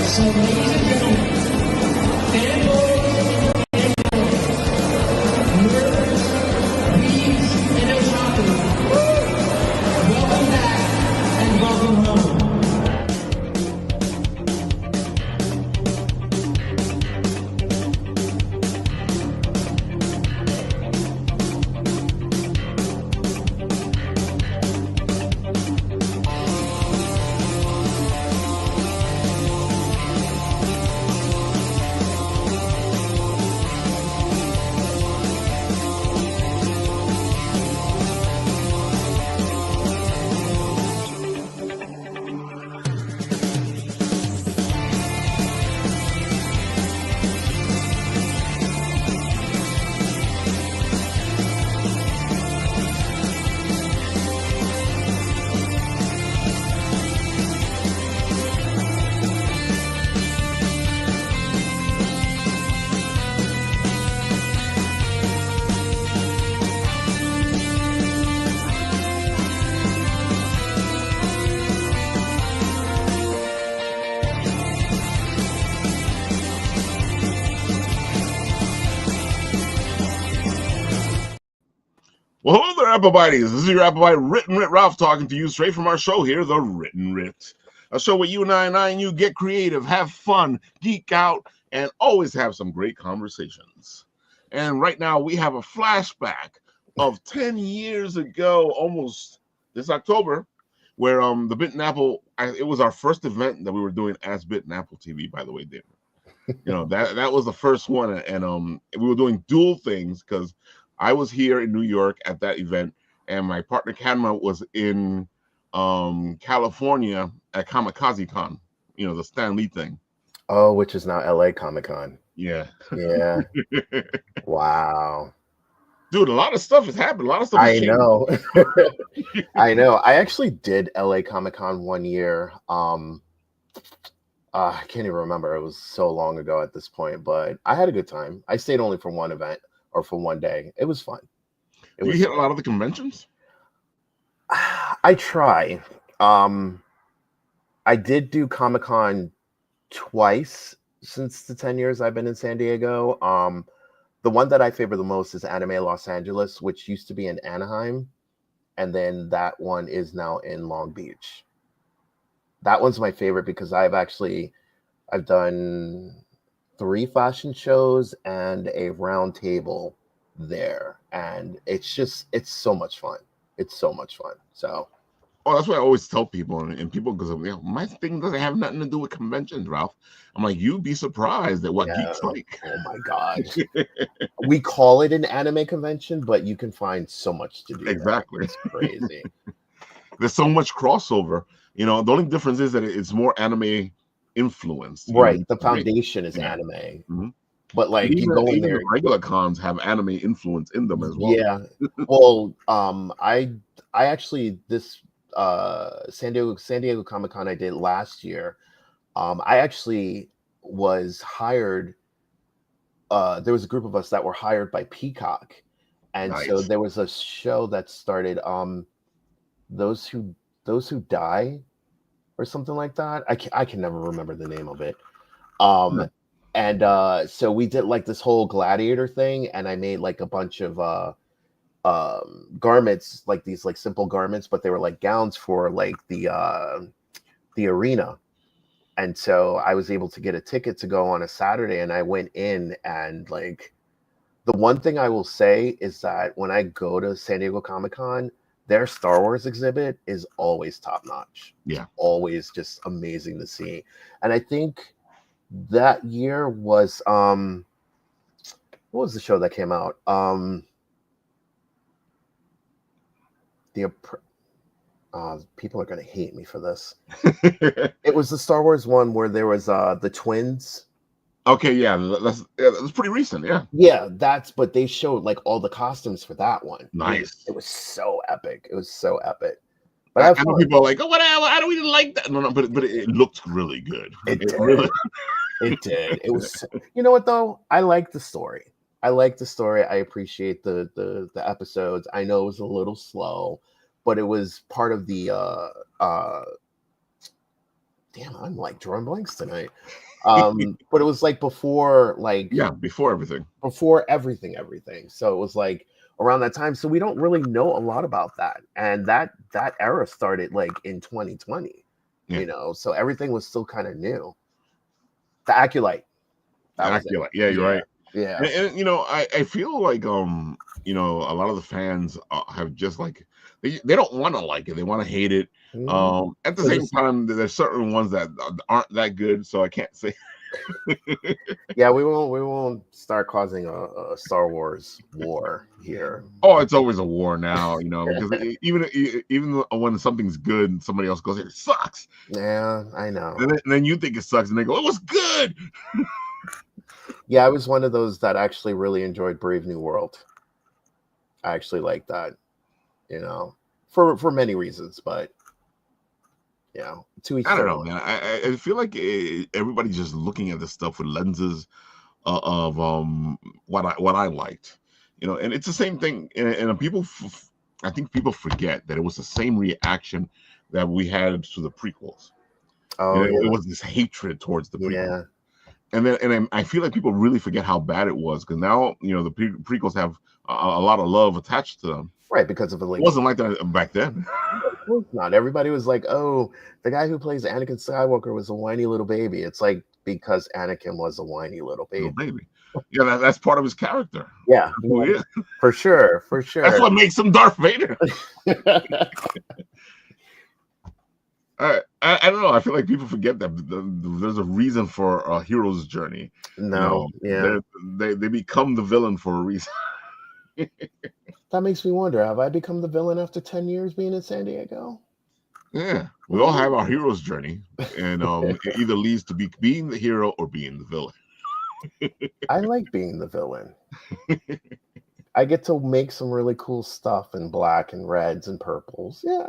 So, ladies and gentlemen, fanboys and girls, nerds, geeks, and otaku, welcome back and welcome home. Well, hello there, Applebiteys. This is your Applebite Written Writ Ralph talking to you straight from our show here, The Written Writ. A show where you and you get creative, have fun, geek out, and always have some great conversations. And right now we have a flashback of 10 years ago, almost this October, where the Bittenapple, it was our first event that we were doing as Bittenapple TV, by the way, David. You know, that was the first one, and we were doing dual things because I was here in New York at that event, and my partner Kadma was in California at Kamikaze Con, you know, the Stan Lee thing. Oh, which is now LA Comic Con. Yeah. Yeah. Wow. Dude, a lot of stuff has happened. A lot of stuff has changed. Know. I know. I actually did LA Comic Con one year. I can't even remember. It was so long ago at this point, but I had a good time. I stayed only for one event. Or for one day. It was fun. You hit a lot of the conventions? I try. I did do Comic-Con twice since the 10 years I've been in San Diego. The one that I favor the most is Anime Los Angeles, which used to be in Anaheim. And then that one is now in Long Beach. That one's my favorite because I've done 3 fashion shows and a round table there, and it's so much fun. It's so much fun. So, that's what I always tell people, and people go, you know, my thing doesn't have nothing to do with conventions, Ralph. I'm like, you'd be surprised at what geeks like. Oh my god, we call it an anime convention, but you can find so much to do. Exactly, it's crazy. There's so much crossover. You know, the only difference is that it's more anime influenced, right? Know? The foundation is anime, mm-hmm. but like even, you go in there, the regular cons have anime influence in them as well. Yeah. Well, I actually this San Diego Comic-Con I did last year. I actually was hired. There was a group of us that were hired by Peacock, and nice. So there was a show that started. Those who die, or something like that. I can never remember the name of it. And so we did like this whole gladiator thing, and I made like a bunch of garments, like these like simple garments, but they were like gowns for like the arena. And so I was able to get a ticket to go on a Saturday, and I went in, and like the one thing I will say is that when I go to San Diego Comic-Con, their Star Wars exhibit is always top notch. Yeah. Always just amazing to see. And I think that year was what was the show that came out? People are gonna hate me for this. It was the Star Wars one where there was the twins. Okay, yeah, that's pretty recent, yeah. Yeah, but they showed like all the costumes for that one. Nice. It was so epic. It was so epic. But I know people are like, oh, whatever, I don't even like that. No, but it looked really good. It did. It did. It was. You know what though? I like the story. I appreciate the episodes. I know it was a little slow, but it was part of the damn, I'm like drawing blanks tonight. But it was like before, like Yeah, before everything. before everything. So it was like around that time. So we don't really know a lot about that. And that era started like in 2020, Yeah. you know, so everything was still kind of new. The Acolyte. That was it. Accurate. Yeah, you're Yeah. right. Yeah. And you know, I feel like you know, a lot of the fans have just like they don't want to like it, they want to hate it. Mhm. At the So same this, time, there's certain ones that aren't that good, so I can't say. yeah, we won't start causing a Star Wars war here. Oh, it's always a war now, you know, because even when something's good, somebody else goes, "It sucks," Yeah, I know. and then you think it sucks, and they go, "It was good." Yeah, I was one of those that actually really enjoyed Brave New World. I actually like that, you know, for many reasons, but you know, to each I don't their know, own. man. I feel like everybody's just looking at this stuff with lenses of what I liked, you know, and it's the same thing. And people, I think people forget that it was the same reaction that we had to the prequels. You Oh know, it yeah, was this hatred towards the prequels, yeah, and then I feel like people really forget how bad it was because now you know the prequels have a lot of love attached to them. right. Because of the It like, wasn't like that back then. of course not. Everybody was like, "Oh, the guy who plays Anakin Skywalker was a whiny little baby." It's like because Anakin was a whiny little Little baby. baby, yeah, that's part of his character. Yeah, Who he is. for sure, for That's sure. what makes him Darth Vader. I don't know. I feel like people forget that there's a reason for a hero's journey. You No, know, yeah, they become the villain for a reason. that makes me wonder: have I become the villain after 10 years being in San Diego? Yeah, we all have Mhm. our hero's journey, and it either leads to being the hero or being the villain. I like being the villain. I get to make some really cool stuff in black and reds and purples. Yeah,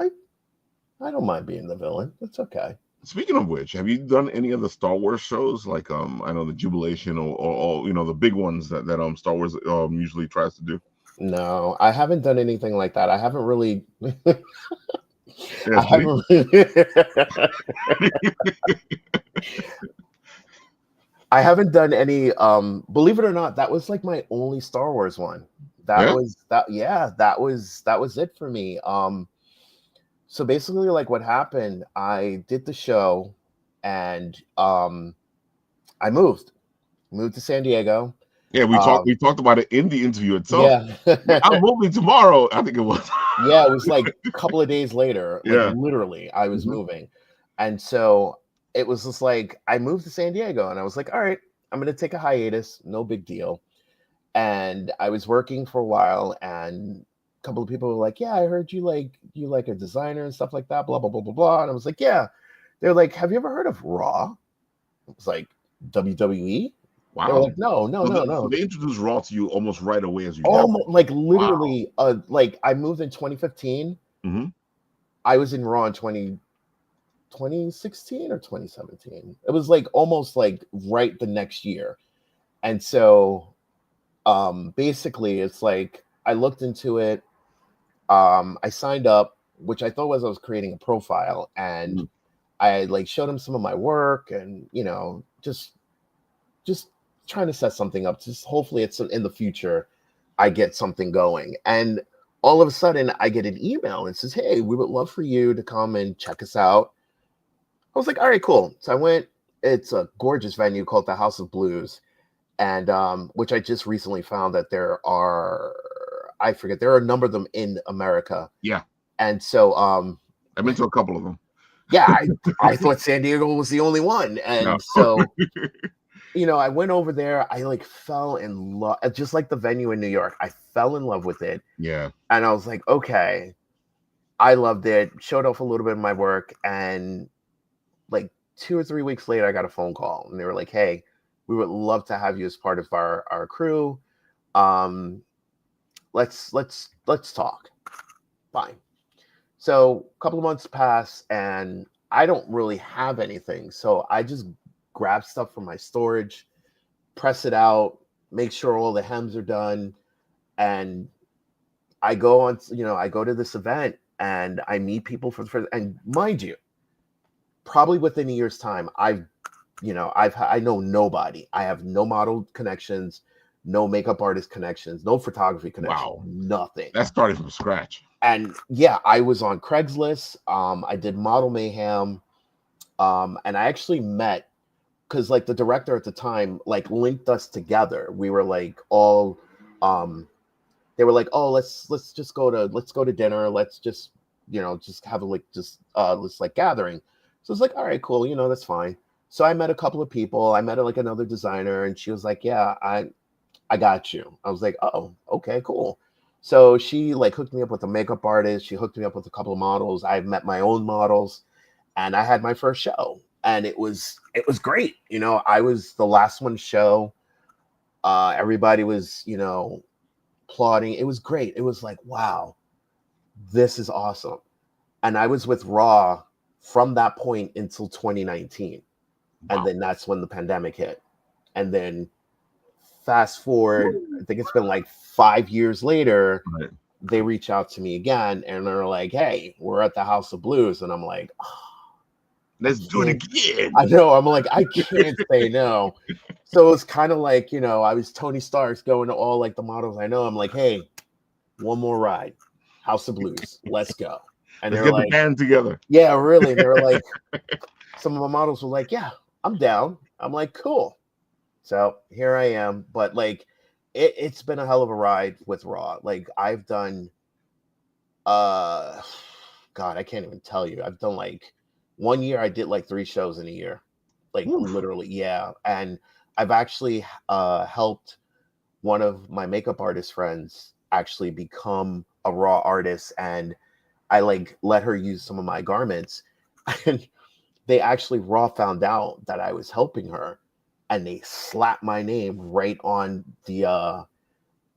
I don't mind being the villain. It's okay. Speaking of which, have you done any of the Star Wars shows? Like I know the Jubilation or you know the big ones that Star Wars usually tries to do. No, I haven't done anything like that. I haven't really. Yeah, I see, haven't. I haven't done any. Believe it or not, that was like my only Star Wars one. That yeah, was that. Yeah, that was it for me. So basically, like what happened, I did the show, and I moved to San Diego. yeah. Um, We talked about it in the interview itself. yeah. I'm moving tomorrow. I think it was. Yeah, it was like a couple of days later, like Yeah. literally, I was Mhm. moving. And so it was just like I moved to San Diego and I was like, all right, I'm gonna take a hiatus, no big deal. And I was working for a while and a couple of people were like, yeah, I heard you like a designer and stuff like that, blah blah blah blah blah. And I was like, yeah. They're like, have you ever heard of Raw? It was like WWE. They were Wow. like, no, no, So, no, so no. they introduced Raw to you almost right away as you got. Almost like Wow. literally, like I moved in 2015. Hmm. I was in Raw in 2016 or 2017. It was like almost like right the next year. And so basically it's like I looked into it. I signed up, which I thought was I was creating a profile, and I like showed him some of my work and just trying to set something up. Just hopefully it's in the future I get something going. And all of a sudden I get an email and says, "Hey, we would love for you to come and check us out." I was like, all right, cool. So I went. It's a gorgeous venue called the House of Blues, and which I just recently found that there are, I forget, there are a number of them in America. Yeah. And so I've been to a couple of them. yeah, I thought San Diego was the only one. No. And so I went over there. I like fell in love, just like the venue in New York. I fell in love with it, Yeah. and I was like, okay, I loved it. Showed off a little bit of my work, and like 2 or 3 weeks later, I got a phone call, and they were like, "Hey, we would love to have you as part of our crew. Um, let's talk." Fine. So a couple of months pass, and I don't really have anything, so I just grab stuff from my storage, press it out, make sure all the hems are done, and I go on. I go to this event, and I meet people and mind you, probably within a year's time, I know nobody. I have no model connections, no makeup artist connections, no photography connections, Wow. nothing. That started from scratch. And yeah, I was on Craigslist. I did Model Mayhem. And I actually met, because like the director at the time like linked us together. We were like all they were like, oh, let's just go to dinner. Let's just, just have a this like gathering. So it's like, all right, cool, that's fine. So I met a couple of people. I met like another designer, and she was like, yeah, I got you. I was like, oh, okay, cool. So she like hooked me up with a makeup artist. She hooked me up with a couple of models. I met my own models, and I had my first show, and it was great. I was the last one to show. Everybody was, applauding. It was great. It was like, wow, this is awesome. And I was with Raw from that point until 2019. Wow. And then that's when the pandemic hit. And then fast forward, I think it's been like 5 years later, Right. they reach out to me again and they're like, hey, we're at the House of Blues. And I'm like, oh, Let's do it again. I know. I'm like, I can't say no. So it's kind of like, I was Tony Stark going to all like the models I know. I'm like, hey, one more ride, House of Blues, let's go. And Let's they're get like, the band together. yeah, really. And they're like, some of my models were like, yeah, I'm down. I'm like, cool. So here I am. But like, it's been a hell of a ride with Raw. Like I've done, God, I can't even tell you. I've done like 1 year. I did like 3 shows in a year, like Oof. literally. Yeah. And I've actually helped one of my makeup artist friends actually become a Raw artist, and I like let her use some of my garments. And they actually Raw found out that I was helping her, and they slapped my name right on the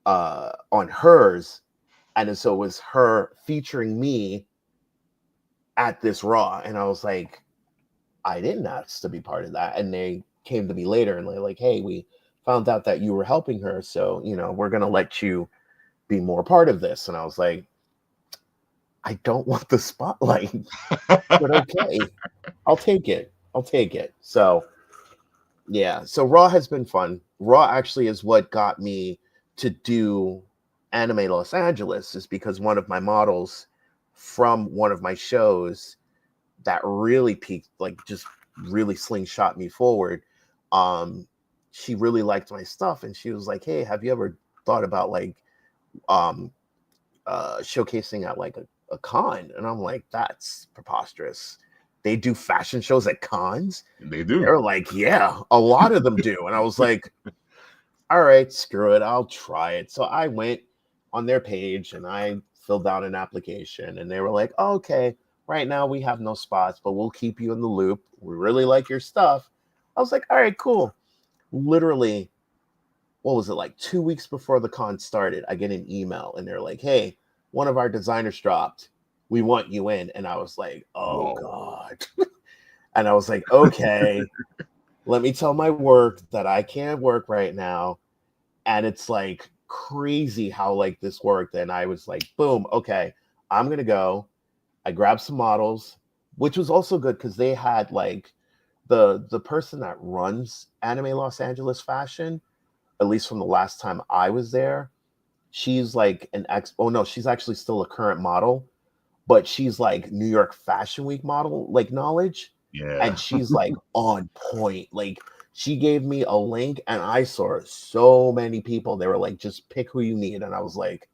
on hers. And so it was her featuring me at this Raw. And I was like, I didn't ask to be part of that. And they came to me later and they're like, hey, we found out that you were helping her. So, we're going to let you be more part of this. And I was like, I don't want the spotlight, but okay, I'll take it. I'll take it. So, yeah. So Raw has been fun. Raw actually is what got me to do Anime Los Angeles, is because one of my models from one of my shows that really peaked, like just really slingshot me forward. She really liked my stuff, and she was like, hey, have you ever thought about like showcasing at like a con? And I'm like, that's preposterous. They do fashion shows at cons? They do. They're like, yeah, a lot of them do. And I was like, all right, screw it, I'll try it. So I went on their page and I filled out an application, and they were like, oh, okay, right now we have no spots, but we'll keep you in the loop. We really like your stuff. I was like, all right, cool. Literally, what was it, like 2 weeks before the con started, I get an email and they're like, hey, one of our designers dropped. We want you in. And I was like, oh, Whoa. God. And I was like, okay, let me tell my work that I can't work right now. And it's like crazy how like this worked. And I was like, boom, okay, I'm going to go. I grabbed some models, which was also good because they had like the person that runs Anime Los Angeles fashion, at least from the last time I was there, she's like she's actually still a current model, but she's like New York Fashion Week model, like knowledge. Yeah. And she's like on point. Like she gave me a link and I saw so many people. They were like, just pick who you need. And I was like,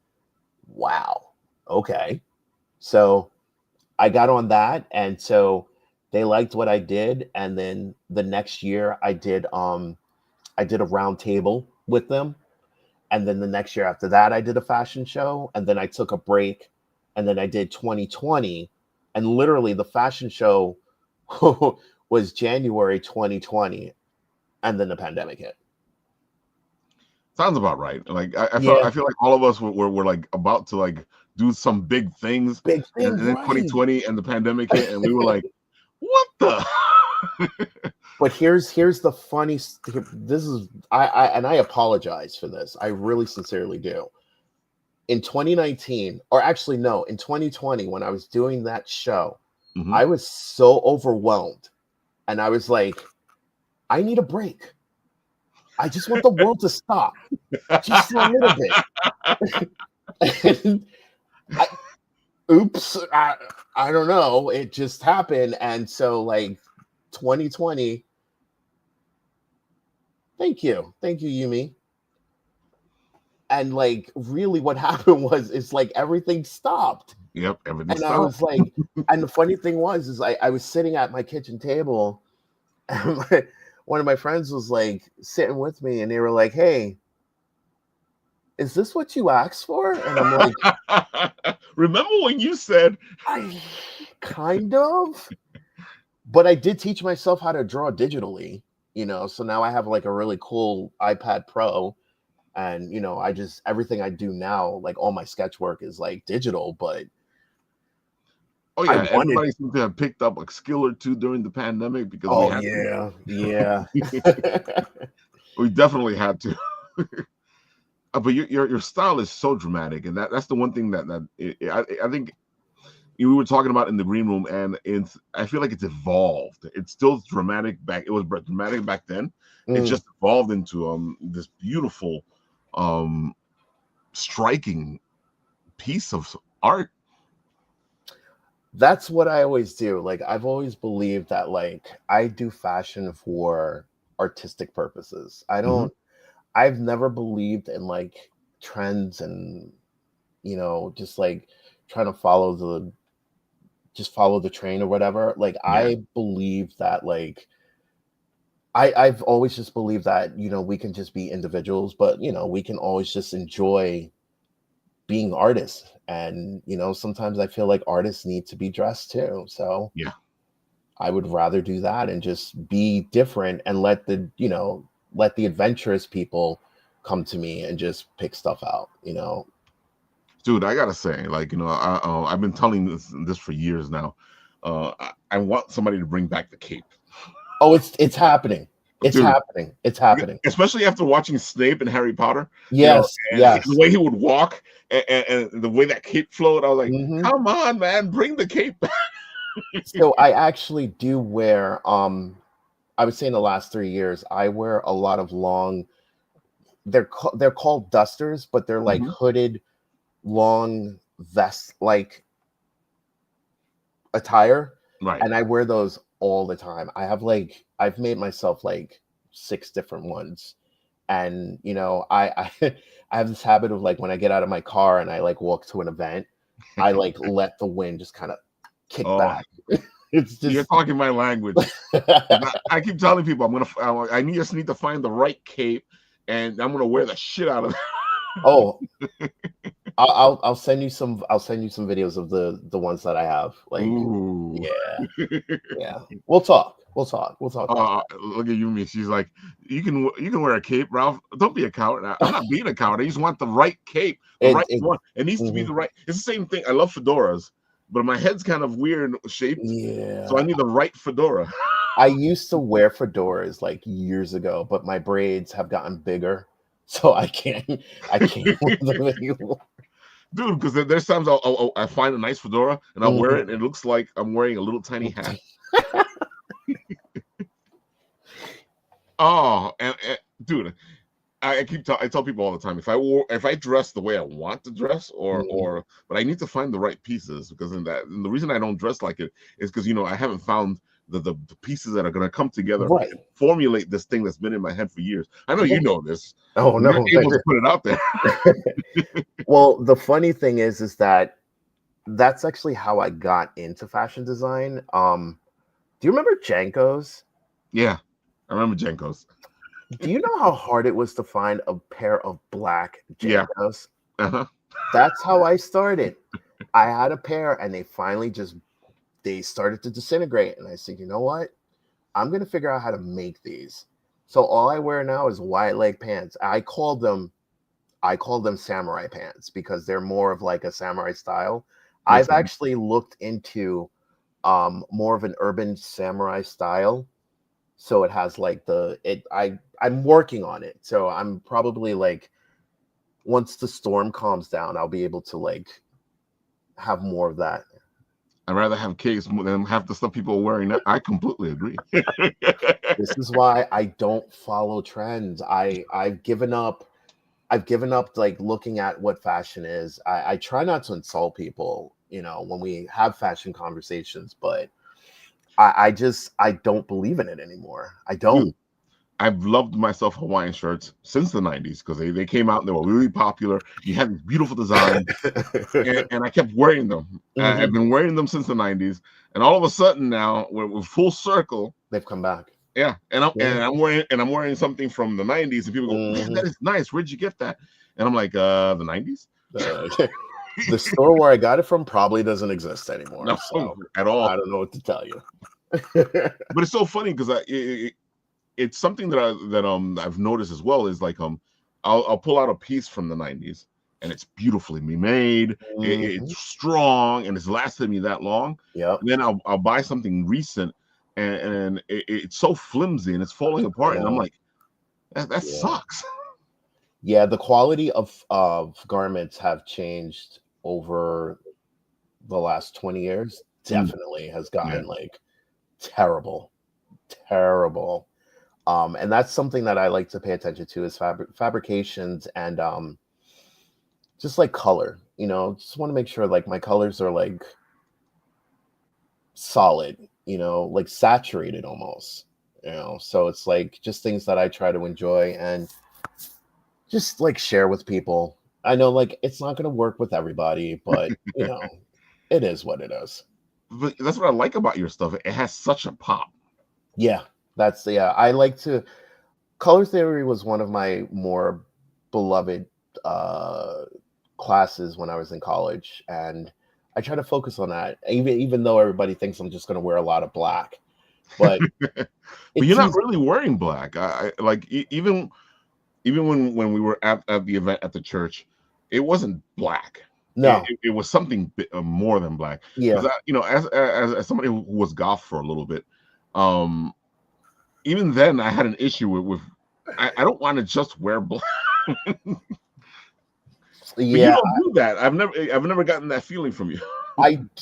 wow, okay. So I got on that. And so they liked what I did. And then the next year I did a round table with them. And then the next year after that, I did a fashion show. And then I took a break. And then I did 2020. And literally the fashion show was January 2020. And then the pandemic hit. Sounds about right. Like I Yeah. feel like all of us were like about to like do some big things. Big thing, And then right. 2020 and the pandemic hit, and we were like, what the? But here's the funny. This is I apologize for this. I really sincerely do. In 2019, or actually no, in 2020, when I was doing that show, Mhm. I was so overwhelmed, and I was like, I need a break. I just want the world to stop just for a little bit. And I, oops, I don't know. It just happened. And so, like, 2020, thank you. Thank you, Yumi. And like, really, what happened was, it's like everything stopped. Yep, everything And I stopped. was like, and the funny thing was, is I was sitting at my kitchen table, and one of my friends was like sitting with me, and they were like, "Hey, is this what you asked for?" And I'm like, Remember when you said, I kind of, but I did teach myself how to draw digitally, so now I have like a really cool iPad Pro, and I just, everything I do now, like all my sketch work is like digital, but "Oh I yeah, wanted, everybody seems to have picked up a skill or two during the pandemic because we oh had to. yeah, yeah. We definitely had to." But your style is so dramatic, and that's the one thing I think we were talking about in the green room, and I feel like it's evolved. It's still dramatic back. It was dramatic back then. It Mm, just evolved into this beautiful, um, striking piece of art. that's what I always do. Like, I've always believed that, like, I do fashion for artistic purposes. Hmm. I've never believed in like trends and, just like trying to follow the train or whatever. Like, Yeah, I believe that, like, I've always just believed that, we can just be individuals, but we can always just enjoy being artists. And, sometimes I feel like artists need to be dressed too. So yeah. I would rather do that and just be different, and let the adventurous people come to me and just pick stuff out. Dude, I gotta say, like, I've been telling this for years now. I want somebody to bring back the cape, Oh, it's happening. It's dude. happening. It's happening. Especially after watching Snape and Harry Potter, Yes, and the yes. way he would walk, and the way that cape flowed, I was like, Hmm. "Come on, man, bring the cape back." So I actually do wear, I would say in the last 3 years, I wear a lot of long, they're called dusters, but they're like Mhm. hooded long vest like attire, Right. and I wear those all the time. I've made myself like 6 different ones. And I I have this habit of, like, when I get out of my car and I like walk to an event, I like let the wind just kind of kick Oh, back. It's you're just talking my language. 'Cause I keep telling people just need to find the right cape, and I'm gonna wear the shit out of it. oh, I'll send you some, videos of the ones that I have. Like, Ooh. yeah, yeah. We'll talk about Look at Yumi. She's like, you can wear a cape, Ralph. Don't be a coward. I'm not being a coward. I just want the right cape, the it. right one. It needs to be Mhm. the right. It's the same thing. I love fedoras, but my head's kind of weird shaped, so I Yeah. need the right fedora. I used to wear fedoras like years ago, but my braids have gotten bigger, so I can't wear them anymore. Dude, because there's times I find a nice fedora and I'll wear Mhm. it, and it looks like I'm wearing a little tiny hat. Oh, and dude, I tell people all the time, if I dress the way I want to dress, Mhm. but I need to find the right pieces, because and the reason I don't dress like it is because I haven't found the pieces that are going to come together Right. and formulate this thing that's been in my head for years. I know you Yeah. know this. Oh, I'm not no. able to put it out there. Well, the funny thing is that that's actually how I got into fashion design. Do you remember Janko's? Yeah, I remember Jenkos. Do you know how hard it was to find a pair of black Yeah. Janko's? Uh-huh. That's how I started. I had a pair, and they started to disintegrate, and I said, "You know what? I'm gonna figure out how to make these." So all I wear now is wide leg pants. I call them samurai pants because they're more of like a samurai style. Makes I've sense. actually looked into more of an urban samurai style. So it has like I'm working on it. So I'm probably like, once the storm calms down, I'll be able to like have more of that. I'd rather have cakes than half the stuff people are wearing now. I completely agree. This is why I don't follow trends. I've given up. I've given up like looking at what fashion is. I try not to insult people, when we have fashion conversations, but I don't believe in it anymore. I don't. Dude, I've loved myself Hawaiian shirts since the 90s because they came out and they were really popular. You had these beautiful designs, and I kept wearing them. I've Mhm. been wearing them since the 90s, and all of a sudden now we're full circle. They've come back. Yeah, and I'm Yeah. and I'm wearing something from the 90s, and people go, "Man, that Mhm. is nice. Where'd you get that?" And I'm like, the 90s? The store where I got it from probably doesn't exist anymore. No, So at I all. don't know what to tell you. But it's so funny because it's something I've noticed as well is like I'll pull out a piece from the 90s and it's beautifully made. Mhm. It's strong and it's lasted me that long. Yep. And then I'll buy something recent and it's so flimsy and it's falling I apart. And I'm know. like, that Yeah. sucks. Yeah, the quality of garments have changed over the last 20 years. Mm, Definitely has yeah. gotten like terrible, terrible. And that's something that I like to pay attention to is fabrications and just like color, just want to make sure like my colors are like solid, like saturated almost, so it's like just things that I try to enjoy and just like share with people. I know like it's not going to work with everybody, but it is what it is. But that's what I like about your stuff. It has such a pop. Yeah, yeah, I like to color theory was one of my more beloved uh classes when I was in college, and I try to focus on that even though everybody thinks I'm just going to wear a lot of black, but But you're it's not easy. really wearing black. I like even when we were at the event at the church, it wasn't black. It, No. it, it was something more than black. Because Yeah. as somebody who was goth for a little bit, um, even then I had an issue with I don't want to just wear black. But you Yeah, don't do that. I've never gotten that feeling from you.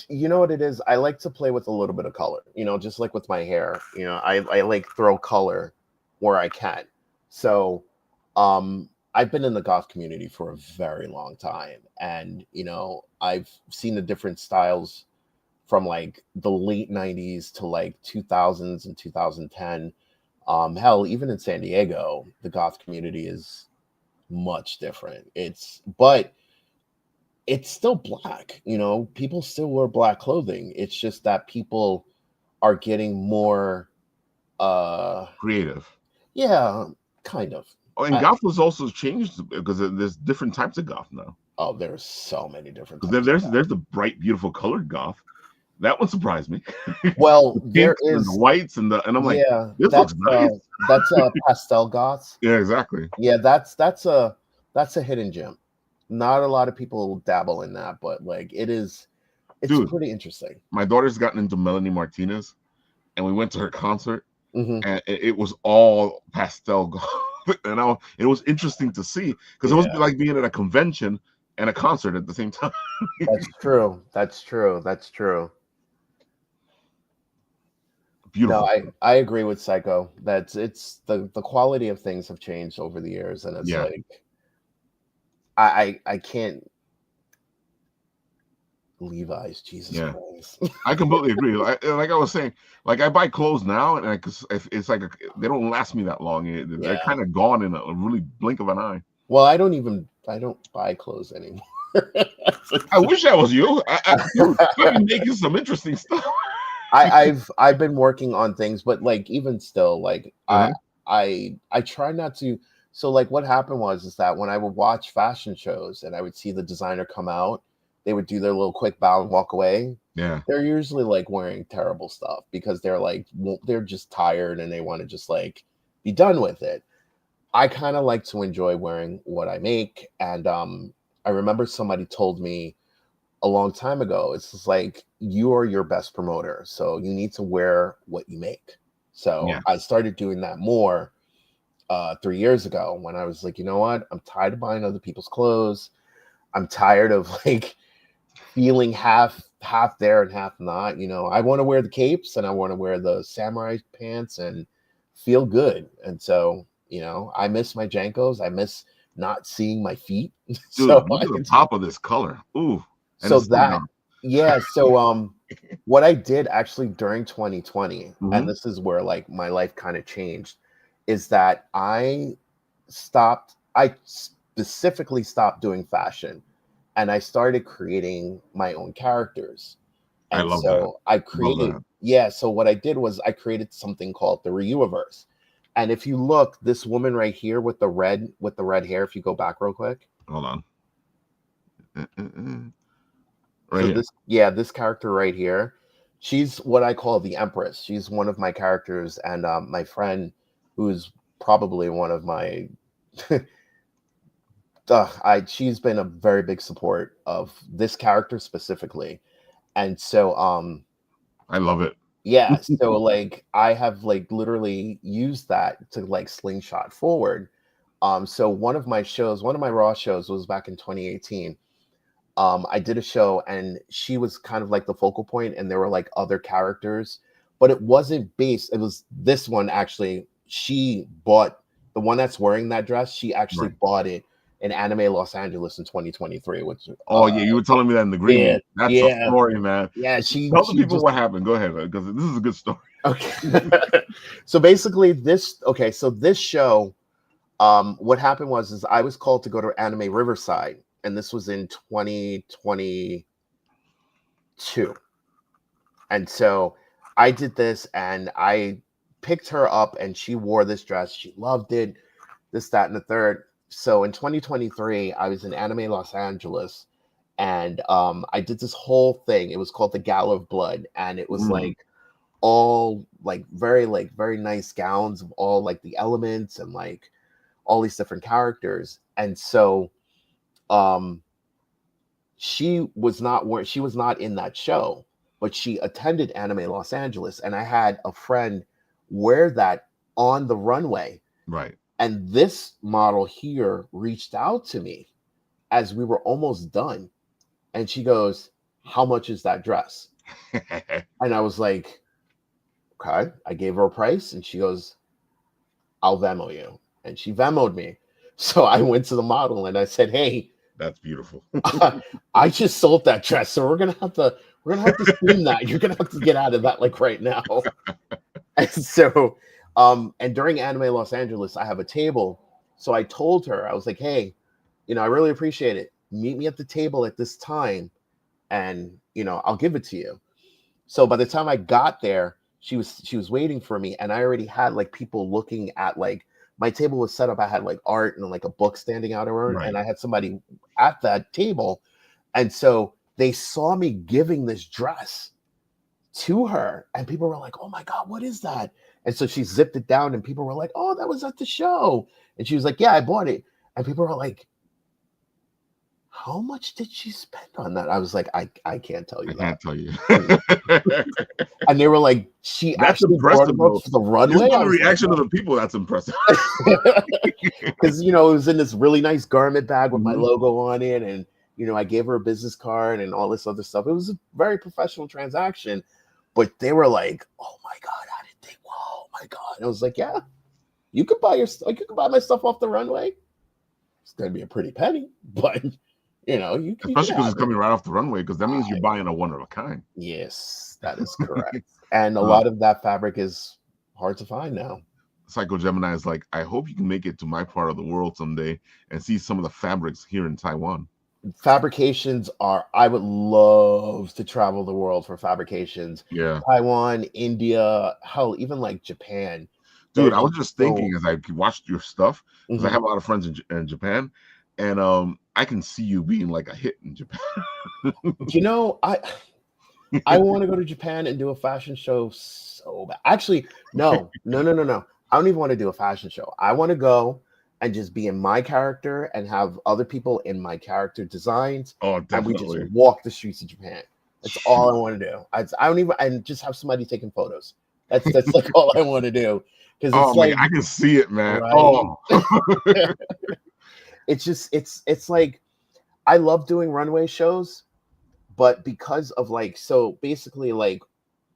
you know what it is? I like to play with a little bit of color, just like with my hair. I like throw color where I can. So, I've been in the goth community for a very long time, and I've seen the different styles from like the late 90s to like 2000s and 2010. Hell, even in San Diego, the goth community is much different. But it's still black, people still wear black clothing. It's just that people are getting more Creative. yeah, kind of. Oh, and goth was also changed because there's different types of goth now. Oh, there's so many different Because types of there's the bright, beautiful colored goth. That one surprised me. well, The there pinks and the is whites and I'm like, yeah, this looks nice. that's pastel goths. Yeah, exactly. Yeah, that's a hidden gem. Not a lot of people dabble in that, but like it's Dude, pretty interesting. my daughter's gotten into Melanie Martinez, and we went to her concert, Hmm. and it was all pastel gold. And it was interesting to see because it was Yeah, like being at a convention and a concert at the same time. that's true. That's true. That's true. No, Beautiful. I agree with Psycho. That's it's the quality of things have changed over the years, and it's Yeah, like I can't Levi's, Jesus yeah. Christ. I completely agree. Like I was saying, like I buy clothes now, and it's like they don't last me that long. They're Yeah. kind of gone in a really blink of an eye. Well, I don't buy clothes anymore. I wish I was you. Dude, I've been making some interesting stuff. I've been working on things, but like even still, like Uh-huh. I try not to. So like what happened was is that when I would watch fashion shows and I would see the designer come out, they would do their little quick bow and walk away. Yeah, They're usually like wearing terrible stuff because they're like they're just tired and they want to just like be done with it. I kind of like to enjoy wearing what I make, and I remember somebody told me a long time ago. It's just like you are your best promoter, so you need to wear what you make. So yeah. I started doing that more 3 years ago when I was like, you know what? I'm tired of buying other people's clothes. I'm tired of like feeling half half there and half not. You know, I want to wear the capes and I want to wear the samurai pants and feel good. And so, you know, I miss my Jankos. I miss not seeing my feet. Dude, So look at the pop of this color. Ooh, and so it's still that dark. yeah, so what I did actually during 2020, and Mhm. this is where like my life kind of changed, is that I specifically stopped doing fashion and I started creating my own characters. I And love that. so I Love created, that. yeah, so what I did was I created something called the Ryuaverse. And if you look, this woman right here with the red hair, if you go back real quick. Hold on. Right So here. this character right here, she's what I call the Empress. She's one of my characters, and my friend, who's probably one of my, she's been a very big support of this character specifically, and so I love it. yeah, so like I have like literally used that to like slingshot forward. So one of my Raw shows was back in 2018. I did a show and she was kind of like the focal point, and there were like other characters, but it wasn't based. It was this one actually. She bought the one that's wearing that dress. She actually Right. bought it in Anime Los Angeles in 2023, which Oh yeah, you were telling me that in the green yeah, room. That's a yeah, story, man. yeah. Tell the She people just what happened. Go ahead, because this is a good story. okay. So basically, so this show, what happened was is I was called to go to Anime Riverside, and this was in 2022. And so I did this and I picked her up and she wore this dress. She loved it, this, that, and the third. So in 2023, I was in Anime Los Angeles and I did this whole thing. It was called the Gala of Blood. And it was Mm, all like very nice gowns of all like the elements and like all these different characters. And so um she was not in that show, but she attended Anime Los Angeles, and I had a friend wear that on the runway. right. And this model here reached out to me as we were almost done, and she goes, "How much is that dress?" And I was like, "Okay." I gave her a price, and she goes, "I'll Venmo you." And she Venmoed me. So I went to the model and I said, "Hey, That's beautiful. I just sold that dress, so we're gonna have to steam that. You're gonna have to get out of that like right now." And so, and during Anime Los Angeles, I have a table. So I told her, I was like, "Hey, you know, I really appreciate it. Meet me at the table at this time, and you know, I'll give it to you." So by the time I got there, she was waiting for me, and I already had like people looking at like my table was set up. I had like art and like a book standing out around, Right. and I had somebody at that table, and so they saw me giving this dress to her, and people were like, "Oh my god, what is that?" And so she zipped it down, and people were like, "Oh, that was at the show," and she was like, "Yeah, I bought it," and people were like, "How much did she spend on that?" I was like, I can't tell I you that." can't tell you. And they were like, "She That's actually brought impressive, it up though. for the Just runway?" by I the was like, reaction of the people, that's impressive. because you know, it was in this really nice garment bag with my Mhm. logo on it, and you know, I gave her a business card and all this other stuff. It was a very professional transaction, but they were like, "Oh my god, how did they? Whoa, my god!" And I was like, "Yeah, you could buy my stuff off the runway. It's gonna be a pretty penny, but you know, you can Especially because have it's it." coming right off the runway, because that means you're I buying a one of a kind. Yes, that is correct. And a Uh, lot of that fabric is hard to find now. Psycho Gemini is like, I hope you can make it to my part of the world someday and see some of the fabrics here in Taiwan. Fabrications are, I would love to travel the world for fabrications. Yeah. Taiwan, India, hell, even like Japan. Dude, They're I was just just so thinking as I watched your stuff, because I mhm. have a lot of friends in Japan, and I can see you being like a hit in Japan. You know, I want to go to Japan and do a fashion show so bad. Actually, no, no, no, no, no. I don't even want to do a fashion show. I want to go and just be in my character and have other people in my character designs, Oh, and we just definitely. walk the streets of Japan. That's all Shoot. I want to do. I don't even, and just have somebody taking photos. That's like all I want to do, because Oh it's my, like I can see it, man. right. Oh, It's just it's like I love doing runway shows, but because of like, so basically, like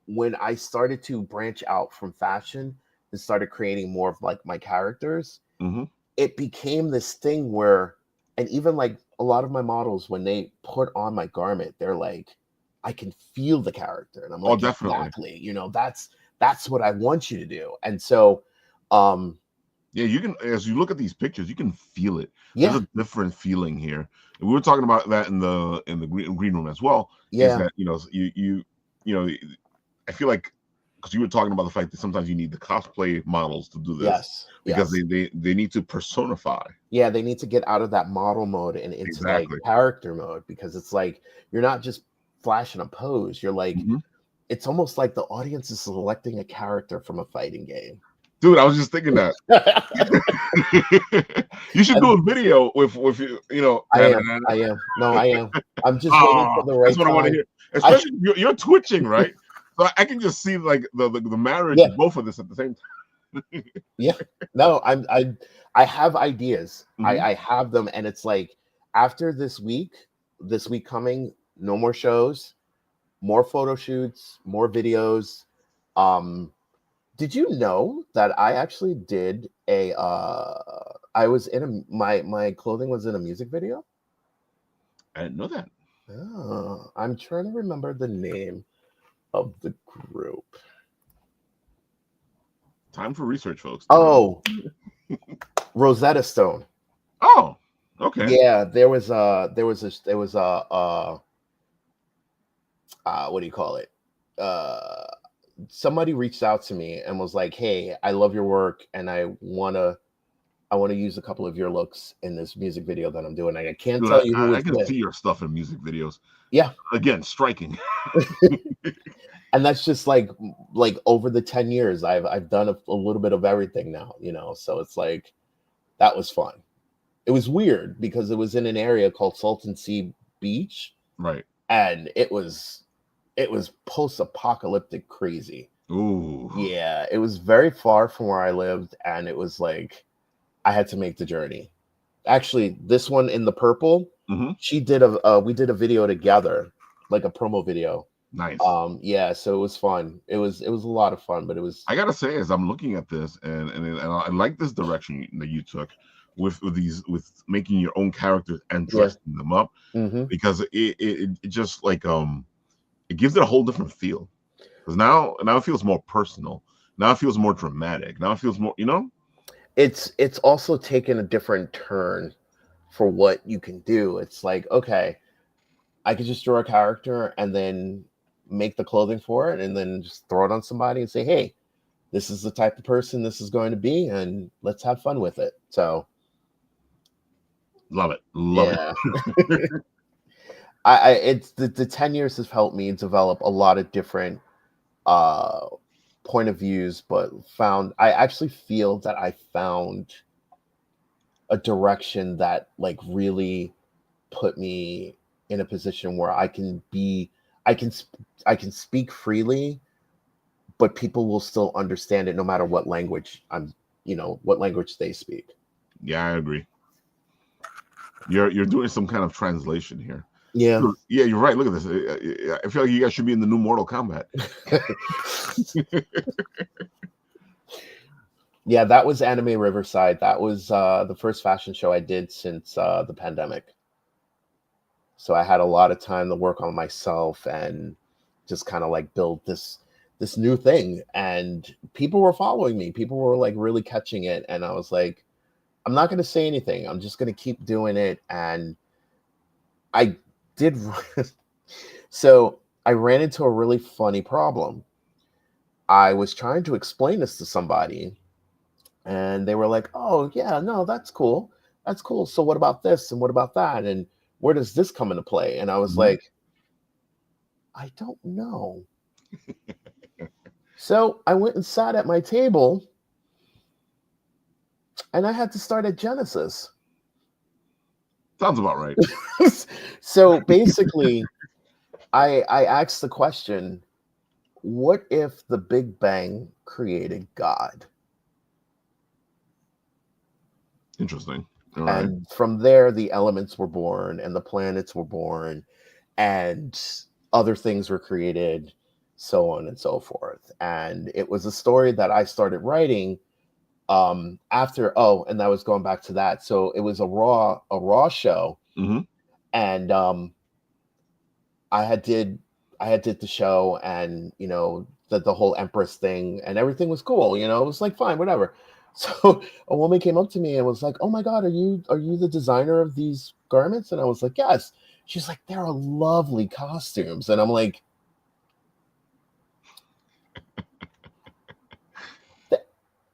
when I started to branch out from fashion and started creating more of like my characters, Hmm. it became this thing where, and even like a lot of my models, when they put on my garment, they're like, I can feel the character. And I'm Oh, like, definitely. exactly, that's what I want you to do. And so, um, Yeah, you can, as you look at these pictures, you can feel it. There's yeah, a different feeling here. And we were talking about that in the green room as well. Is yeah, that you know I feel like because you were talking about the fact that sometimes you need the cosplay models to do this yes, because yes. they need to personify. Yeah, they need to get out of that model mode and into like Exactly. character mode, because it's like you're not just flashing a pose. You're like, Hmm. it's almost like the audience is selecting a character from a fighting game. Dude, I was just thinking that. You should do And a video with I am. I am. No, I am. I'm just waiting for the that's right what I want to time. hear. I Especially you're twitching, right? So I can just see like the marriage Yeah, of both of this at the same time. yeah. No, I have ideas. Hmm. I have them, and it's like after this week coming, no more shows, more photo shoots, more videos. Um, did you know that I actually did a I was in a my clothing was in a music video? I didn't know that. Oh, I'm trying to remember the name of the group. Time for research, folks. Time. Oh, Rosetta Stone. Oh, okay. Yeah, there was a what do you call it? Uh, somebody reached out to me and was like, "Hey, I love your work, and I want to use a couple of your looks in this music video that I'm doing. I can't Dude, tell you who I it's can with." see your stuff in music videos. Yeah, Again, striking. and that's just like over the 10 years I've done a little bit of everything now, so it's like that was fun. It was weird because it was in an area called Salton Sea Beach, Right. and it was post-apocalyptic crazy. Ooh. Yeah, it was very far from where I lived, and it was like I had to make the journey. Actually, this one in the purple, Hmm. she did we did a video together, like a promo video. Nice. Yeah, so it was fun. It was a lot of fun, but it was I gotta say, as I'm looking at this, and I like this direction that you took with making your own characters and yeah. dressing them up Hmm. because it just like it gives it a whole different feel because now it feels more personal. Now it feels more dramatic. Now it feels more, It's also taken a different turn for what you can do. It's like, okay, I could just draw a character and then make the clothing for it and then just throw it on somebody and say, hey, this is the type of person this is going to be, and let's have fun with it. So love it, love it. yeah. I it's the 10 years has helped me develop a lot of different uh point of views, but I actually feel that I found a direction that like really put me in a position where I can I can speak freely, but people will still understand it no matter what language what language they speak. Yeah, I agree. You're doing some kind of translation here. Yeah. Dude, yeah, you're right. Look at this. I feel like you guys should be in the new Mortal Kombat. Yeah, that was Anime Riverside. That was the first fashion show I did since the pandemic. So I had a lot of time to work on myself and just kind of like build this new thing, and people were following me. People were like really catching it, and I was like, I'm not going to say anything. I'm just going to keep doing it. And I did. So I ran into a really funny problem. I was trying to explain this to somebody, and they were like, "Oh, yeah, no, that's cool. That's cool. So what about this and what about that? And where does this come into play?" And I was Mhm. like, "I don't know." So I went and sat at my table, and I had to start at Genesis. Sounds about right. So basically, I asked the question, what if the Big Bang created God? Interesting. All right. And from there, the elements were born and the planets were born. and other things were created, so on and so forth. And it was a story that I started writing after, and that was going back to that. So it was a raw show, and I had did the show, and the whole Empress thing, and everything was cool. It was like fine, whatever. So a woman came up to me and was like, "Oh my God, are you the designer of these garments?" And I was like, "Yes." She's like, "They're lovely costumes," and I'm like,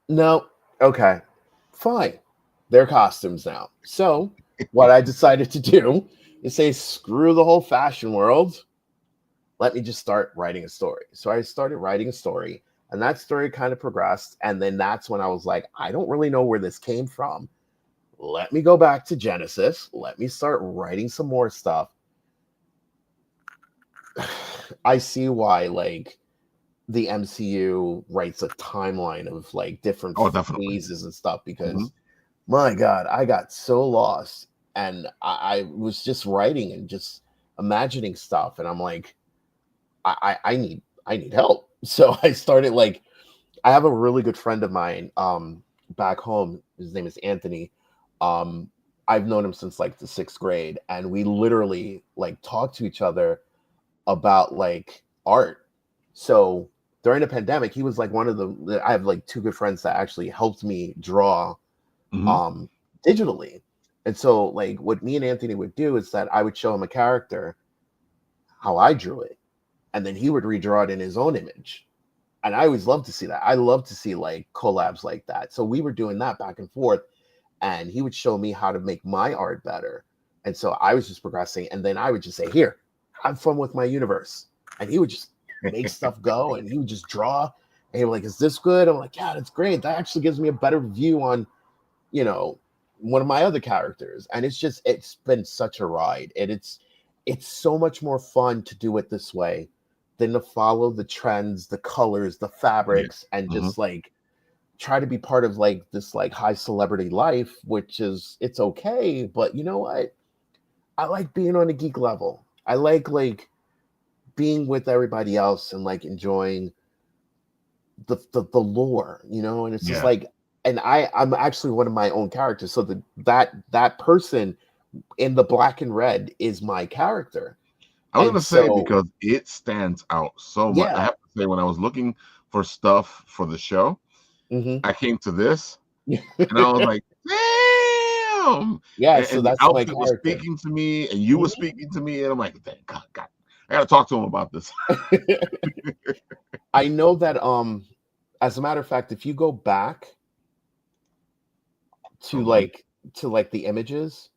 "No, okay, fine. They're costumes now." So what I decided to do is say, "Screw the whole fashion world. Let me just start writing a story." So I started writing a story, and that story kind of progressed. And then that's when I was like, I don't really know where this came from. Let me go back to Genesis. Let me start writing some more stuff. I see why, like, the MCU writes a timeline of like different Oh, definitely. phases and stuff, because my God, I got so lost, and I was just writing and just imagining stuff, and I'm like, I need help. So I started, like, I have a really good friend of mine back home. His name is Anthony. Um I've known him since like the 6th grade, and we literally like talk to each other about like art. So during the pandemic, he was like one of the I have like two good friends that actually helped me draw um digitally. And so like what me and Anthony would do is that I would show him a character, how I drew it, and then he would redraw it in his own image. And I always love to see that. I love to see like collabs like that. So we were doing that back and forth, and he would show me how to make my art better. And so I was just progressing, and then I would just say, "Here, have fun with my universe." And he would just make stuff go, and he would just draw. And he was like, "Is this good?" I'm like, "Yeah, that's great. That actually gives me a better view on, you know, one of my other characters." And it's been such a ride. And it's so much more fun to do it this way than to follow the trends, the colors, the Yeah. fabrics, and just like try to be part of like this like high celebrity life, which is, it's okay, but you know what? I like being on a geek level. I like being with everybody else and like enjoying the lore, and it's just Yeah. like, and I'm actually one of my own characters. So that person in the black and red is my character. I was And gonna say so because it stands out so much. I yeah. have to say, when I was looking for stuff for the show, Hmm. I came to this and I was like, damn. Yeah, And, so and the that's my outfit was character. speaking to me, and you were Mhm. speaking to me, and I'm like, thank God, God, I gotta talk to him about this. I know that as a matter of fact, if you go back to Okay, like the images,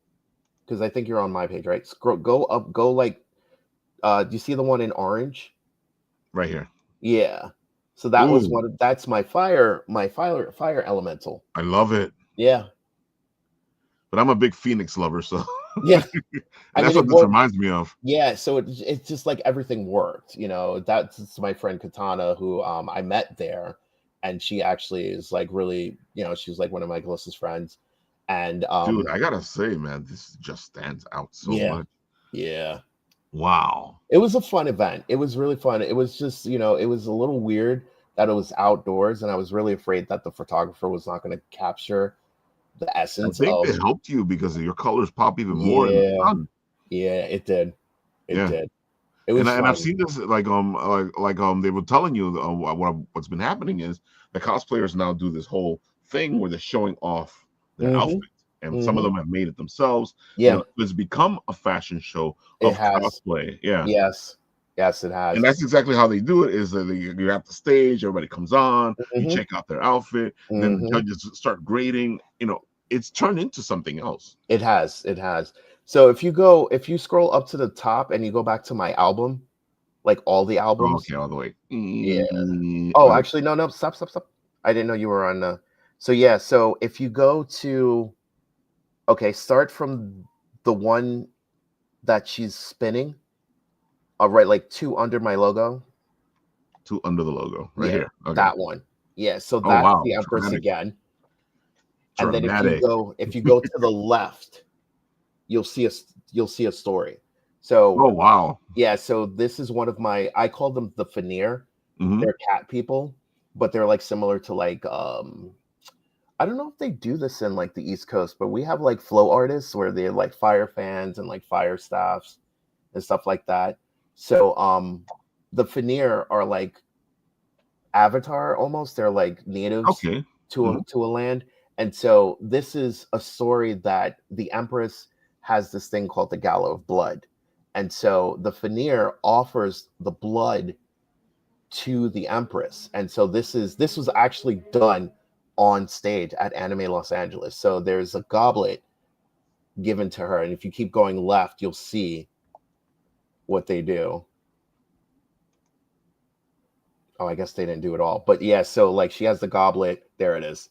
because I think you're on my page, right? Scroll, go up, go like do you see the one in orange? right here. Yeah. So that was Ooh, one that's my fire elemental. I love it. Yeah. But I'm a big Phoenix lover, so Yeah. I and that's mean, it what this worked. reminds me of. Yeah, so it's just like everything worked. That's my friend Katana, who I met there, and she actually is like really, she's like one of my closest friends. And Dude, I gotta say, man, this just stands out so yeah, much. yeah. Wow. It was a fun event. It was really fun. It was just, it was a little weird that it was outdoors, and I was really afraid that the photographer was not going to capture the I essence think of. it helped you because your colors pop even more in the Yeah, sun. yeah, it did. It Yeah. did. It And was I've fun. seen this they were telling you what's been happening is the cosplayers now do this whole thing where they're showing off their Hmm. outfits, and some of Hmm. them have made it themselves. Yeah, It's become a fashion show it of has. cosplay. Yeah, Yes, yes, it and has. that's exactly how they do it. Is that you're at the stage, everybody comes on, you Hmm. check out their outfit, and then the Hmm. judges start grading. It's turned into something else. It has. It has. So if you scroll up to the top and you go back to my album, like all the Oh, albums. okay, all the way. Yeah. Oh, Okay. actually, no, no, stop, stop, stop. I didn't know you were on the. So yeah, so if you go to, okay, start from the one that she's spinning. Right, like two under my logo. Two under the logo, right Yeah, here. Okay. that one. Yeah, so Oh that's wow, the Empress dramatic, again. And then dramatic. if you go to the left, you'll see a story. So Oh wow. yeah, so this is one of my, I call them the veneer. Hmm. They're cat people, but they're like similar to like I don't know if they do this in like the East Coast, but we have like flow artists where they're like fire fans and like fire staffs and stuff like that. So the veneer are like Avatar almost. They're like natives Okay. to Hmm. a land. And so this is a story that the Empress has this thing called the Gallows of Blood. And so the veneer offers the blood to the Empress. And so this was actually done on stage at Anime Los Angeles. So there's a goblet given to her, and if you keep going left, you'll see what they do. Oh, I guess they didn't do it all. But yeah, so like she has the goblet, there it is.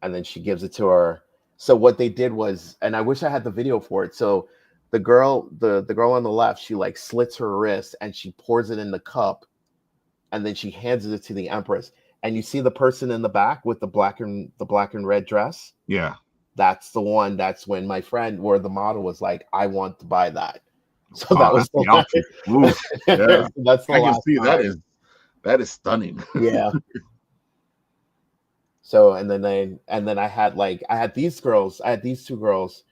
And then she gives it to her. So what they did was, and I wish I had the video for it. So the girl on the left, she like slits her wrist and she pours it in the cup and then she hands it to the Empress. And you see the person in the back with the black and red dress. Yeah. That's the one. That's when my friend, or the model, was like, "I want to buy that." So that Wow, was that's the the outfit. Oof. Yeah. last, that's the I can last see time. that is stunning. Yeah. So and then I had these girls. I had these two girls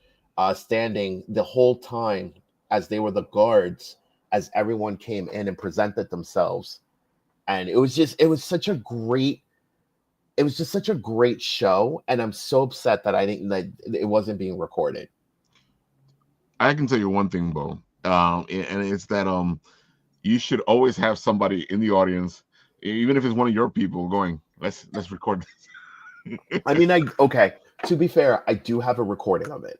standing the whole time as they were the guards as everyone came in and presented themselves. And it was just such a great show, and I'm so upset that that it wasn't being recorded. I can tell you one thing, Bo, and it's that you should always have somebody in the audience, even if it's one of your people, going, let's record this. I mean, okay, to be fair, I do have a recording of it,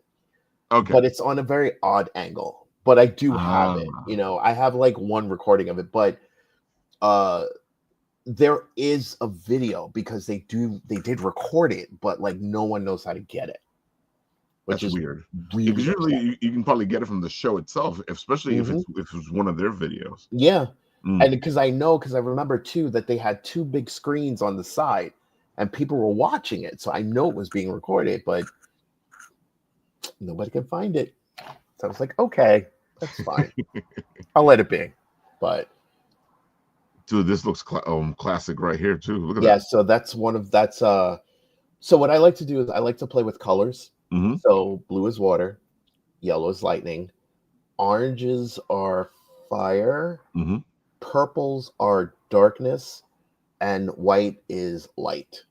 Okay. but it's on a very odd angle. But I do have it. Ah, You know, I have like one recording of it, but uh there is a video because they did record it, but like no one knows how to get it, which that's is weird. Because really usually upsetting. you can probably get it from the show itself, especially Hmm. if it's one of their videos. Yeah. Mm. And because I remember too that they had two big screens on the side and people were watching it. So I know it was being recorded, but nobody can find it. So I was like, okay, that's fine. I'll let it be. But Dude, this looks classic right here too. Look at yeah, that. so so what I like to do is I like to play with colors. Hmm. So blue is water, yellow is lightning, oranges are fire, Hmm. purples are darkness, and white is light.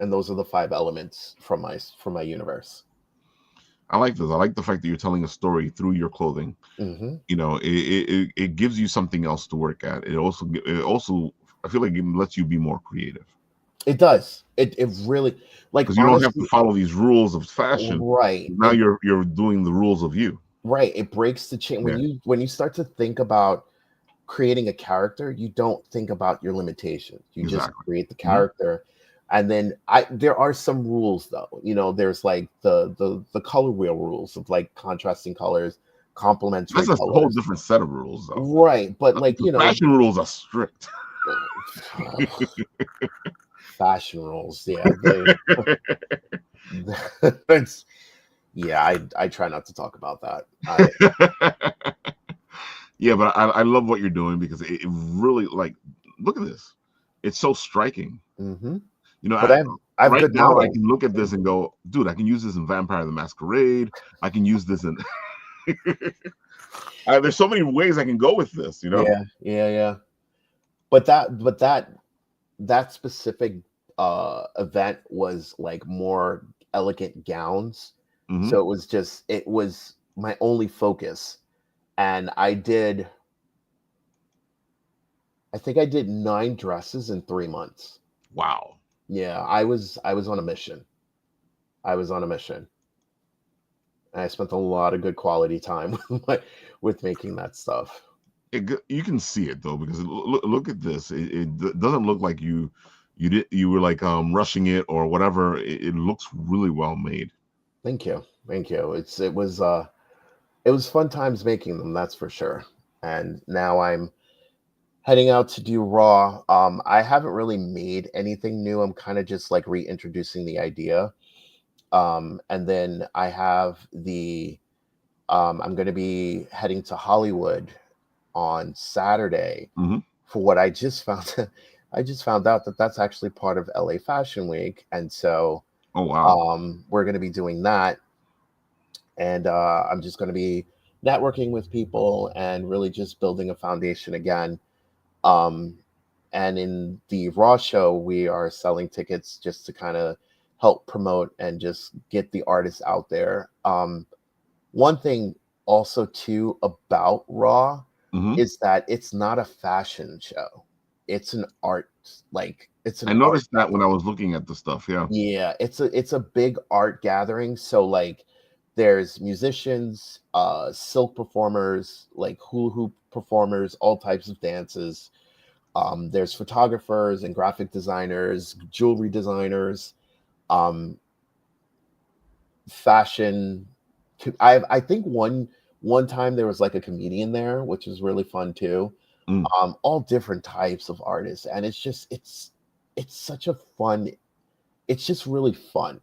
And those are the five elements from my universe. I like this. I like the fact that you're telling a story through your clothing. Hmm. You know, it gives you something else to work at. It also I feel like it lets you be more creative It does. It really, like, because you don't have to honestly, follow these rules of fashion. right. Now you're doing the rules of you. Right. It breaks the chain Yeah, when you start to think about creating a character, you don't think about your limitations. You just exactly. create the Hmm. character. And then there are some rules though. You know, there's like the color wheel rules of like contrasting colors, complementary That's a whole colors. different set of rules, though. Right. But like, The fashion rules are strict. fashion rules. Yeah. That's, yeah, I try not to talk about that. Yeah, but I love what you're doing because it really like look at this. It's so striking. Hmm. You know, But I have right good now I models can look at too. this and go, dude, I can use this in Vampire the Masquerade. I can use this in. There's so many ways I can go with this. You know. Yeah, yeah, yeah. But that specific event was like more elegant gowns. Hmm. So it was my only focus. And I think I did 9 dresses in 3 months. Wow. Yeah, I was on a mission. I was on a mission. And I spent a lot of good quality time with making that stuff. You can see it though because look at this. It doesn't look like you were like rushing it or whatever. It looks really well made. Thank you. Thank you. It was fun times making them, that's for sure. And now I'm heading out to do Raw. I haven't really made anything new. I'm kind of just like reintroducing the idea. And then I have I'm going to be heading to Hollywood on Saturday Hmm. for what I just found. I just found out that that's actually part of LA Fashion Week, and so Oh wow. we're going to be doing that. And I'm just going to be networking with people and really just building a foundation again. Um, and in the Raw show, we are selling tickets just to kind of help promote and just get the artists out there. One thing also too about Raw Hmm. is that it's not a fashion show. It's an art, like it's I an art noticed that when I gathering. was looking at the stuff. Yeah. Yeah, it's a big art gathering. So like there's musicians, silk performers, like hula hoop performers, all types of dances. There's photographers and graphic designers, jewelry designers, um, fashion. I think one time there was like a comedian there, which was really fun too. Mm. All different types of artists, and it's such a fun. It's just really fun,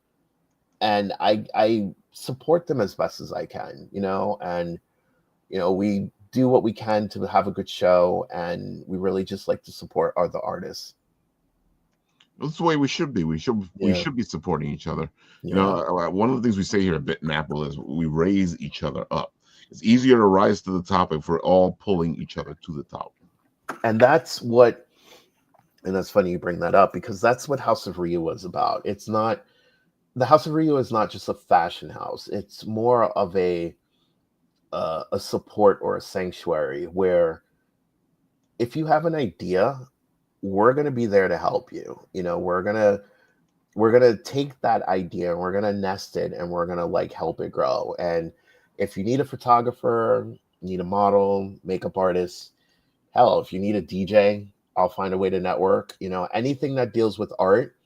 and I support them as best as I can, and we do what we can to have a good show, and we really just like to support other artists. That's the way we should be. We Yeah, should be supporting each other. yeah. One of the things we say here at Bittenapple is we raise each other up. It's easier to rise to the top if we're all pulling each other to the top. And that's funny you bring that up because that's what House of Ryu was about. It's not The House of Ryu is not just a fashion house. It's more of a support or a sanctuary where if you have an idea, we're going to be there to help you. We're going to take that idea and we're going to nest it and we're going to like help it grow. And if you need a photographer, need a model, makeup artist, hell, if you need a DJ, I'll find a way to network. Anything that deals with art,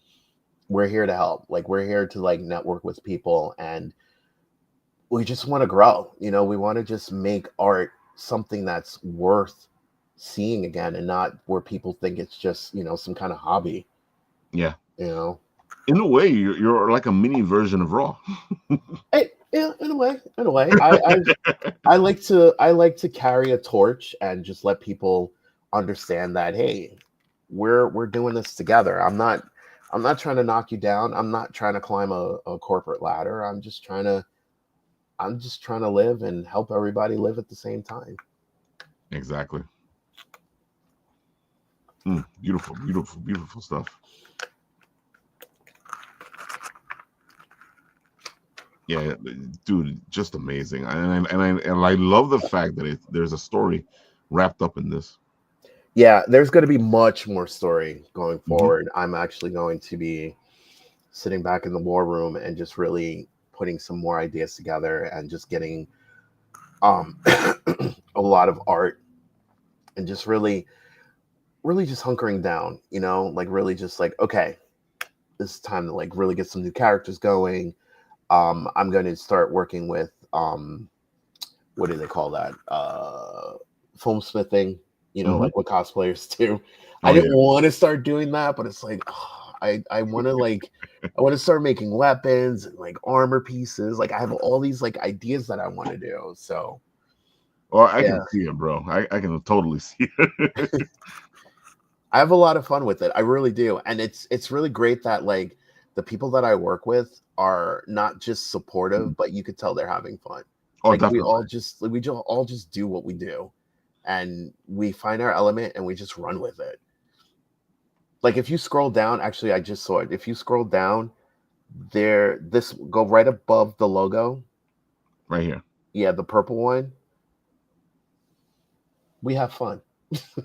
we're here to help. Like we're here to like network with people, and we just want to grow. We want to just make art something that's worth seeing again, and not where people think it's just some kind of hobby. Yeah. You know, In a way, you're like a mini version of Raw. yeah, in a way, I like to carry a torch and just let people understand that hey, we're doing this together. I'm not trying to knock you down. I'm not trying to climb a corporate ladder. I'm just trying to live and help everybody live at the same time. Exactly. Beautiful, beautiful, beautiful stuff. Yeah, dude, just amazing. And I love the fact that there's a story wrapped up in this. Yeah, there's going to be much more story going Hmm. forward. I'm actually going to be sitting back in the war room and just really putting some more ideas together and just getting um a lot of art and just really just hunkering down, like really just like okay, this is time to like really get some new characters going. I'm going to start working with what do they call that? Foam smithing, Hmm. like what cosplayers do. I Oh didn't yeah. want to start doing that, but it's like I want to start making weapons and like armor pieces. Like I have all these like ideas that I want to do. So Well, I yeah, can see it, bro. I can totally see it. I have a lot of fun with it. I really do. And it's really great that like the people that I work with are not just supportive, but you could tell they're having fun. Oh, Like definitely. we just all just do what we do and we find our element and we just run with it. Like if you scroll down, actually I just saw it. If you scroll down there, this go right above the logo. Right here. Yeah, the purple one. We have fun.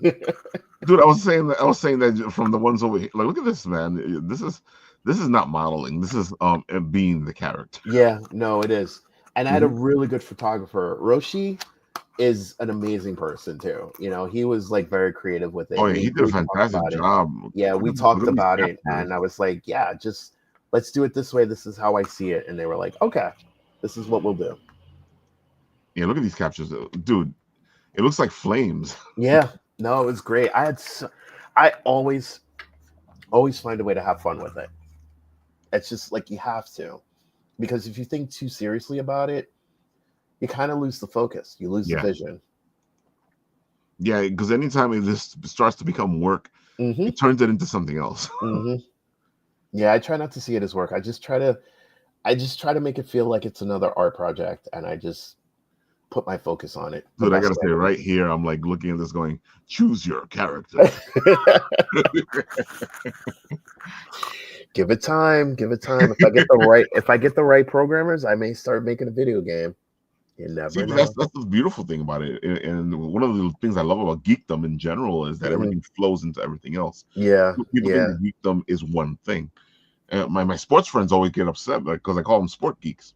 Dude, I was saying that from the ones over here. Like, look at this, man. This is not modeling. This is being the character. Yeah, no, it is. And I had a Hmm. really good photographer. Roshi is an amazing person too. He was like very creative with it. Oh And yeah, he did a we talked fantastic about it. job. Yeah, Look we at look talked at these about it captures. and I was like, yeah, just let's do it this way. This is how I see it. And they were like, okay, this is what we'll do. Yeah, look at these captures, dude. It looks like flames. Yeah, no, it was great. I always find a way to have fun with it. It's just like you have to. Because if you think too seriously about it, you kind of lose the focus. You lose the Yeah. vision. Yeah, because anytime this starts to become work, Mm-hmm. it turns it into something else. Mm-hmm. Yeah, I try not to see it as work. I just try to make it feel like it's another art project, and I just put my focus on it the Dude, I best gotta way say, I right here, I'm like looking at this going, choose your character. can. Give it time. Give it time. If I get the right programmers, I may start making a video game. You See, never but know. that's the beautiful thing about it. And one of the things I love about geekdom in general is that Mhm. everything flows into everything else. Yeah. People Yeah. think that geekdom is one thing. My sports friends always get upset because I call them sport geeks.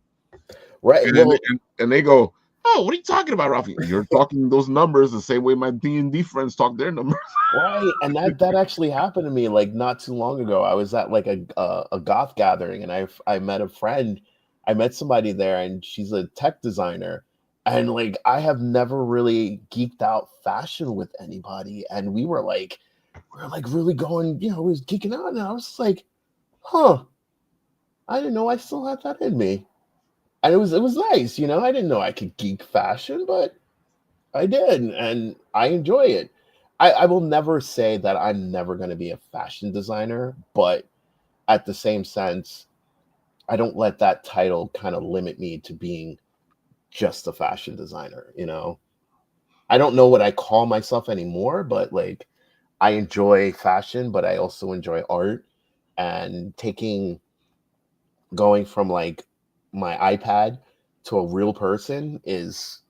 Right. And, Well, and they go, "Oh, what are you talking about, Rafi? You're talking those numbers the same way my D&D friends talk their numbers." right. And that actually happened to me like not too long ago. I was at like a goth gathering, and I met a friend. I met somebody there, and she's a tech designer. And like I have never really geeked out fashion with anybody. And we were like really going, we was geeking out, and I was just like, huh, I didn't know I still had that in me. And it was nice, I didn't know I could geek fashion, but I did, and I enjoy it. I will never say that I'm never going to be a fashion designer, but at the same sense, I don't let that title kind of limit me to being just a fashion designer. I don't know what I call myself anymore, but like I enjoy fashion, but I also enjoy art, and going from like my iPad to a real person is,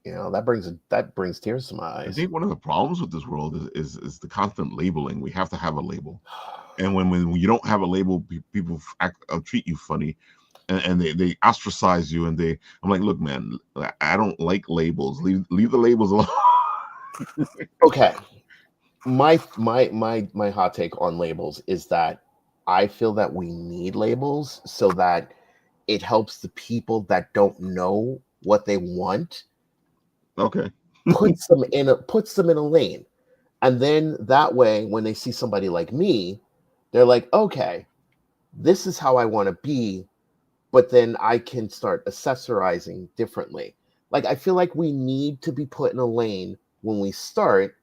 that brings tears to my I eyes. think one of the problems with this world is the constant labeling. We have to have a label, and when you don't have a label, people treat you funny, and they ostracize you, and I'm like, look, man, I don't like labels. Leave the labels alone. Okay, my hot take on labels is that I feel that we need labels so that it helps the people that don't know what they want, Okay. puts them in a lane. And then that way, when they see somebody like me, they're like, okay, this is how I want to be, but then I can start accessorizing differently. Like, I feel like we need to be put in a lane when we start,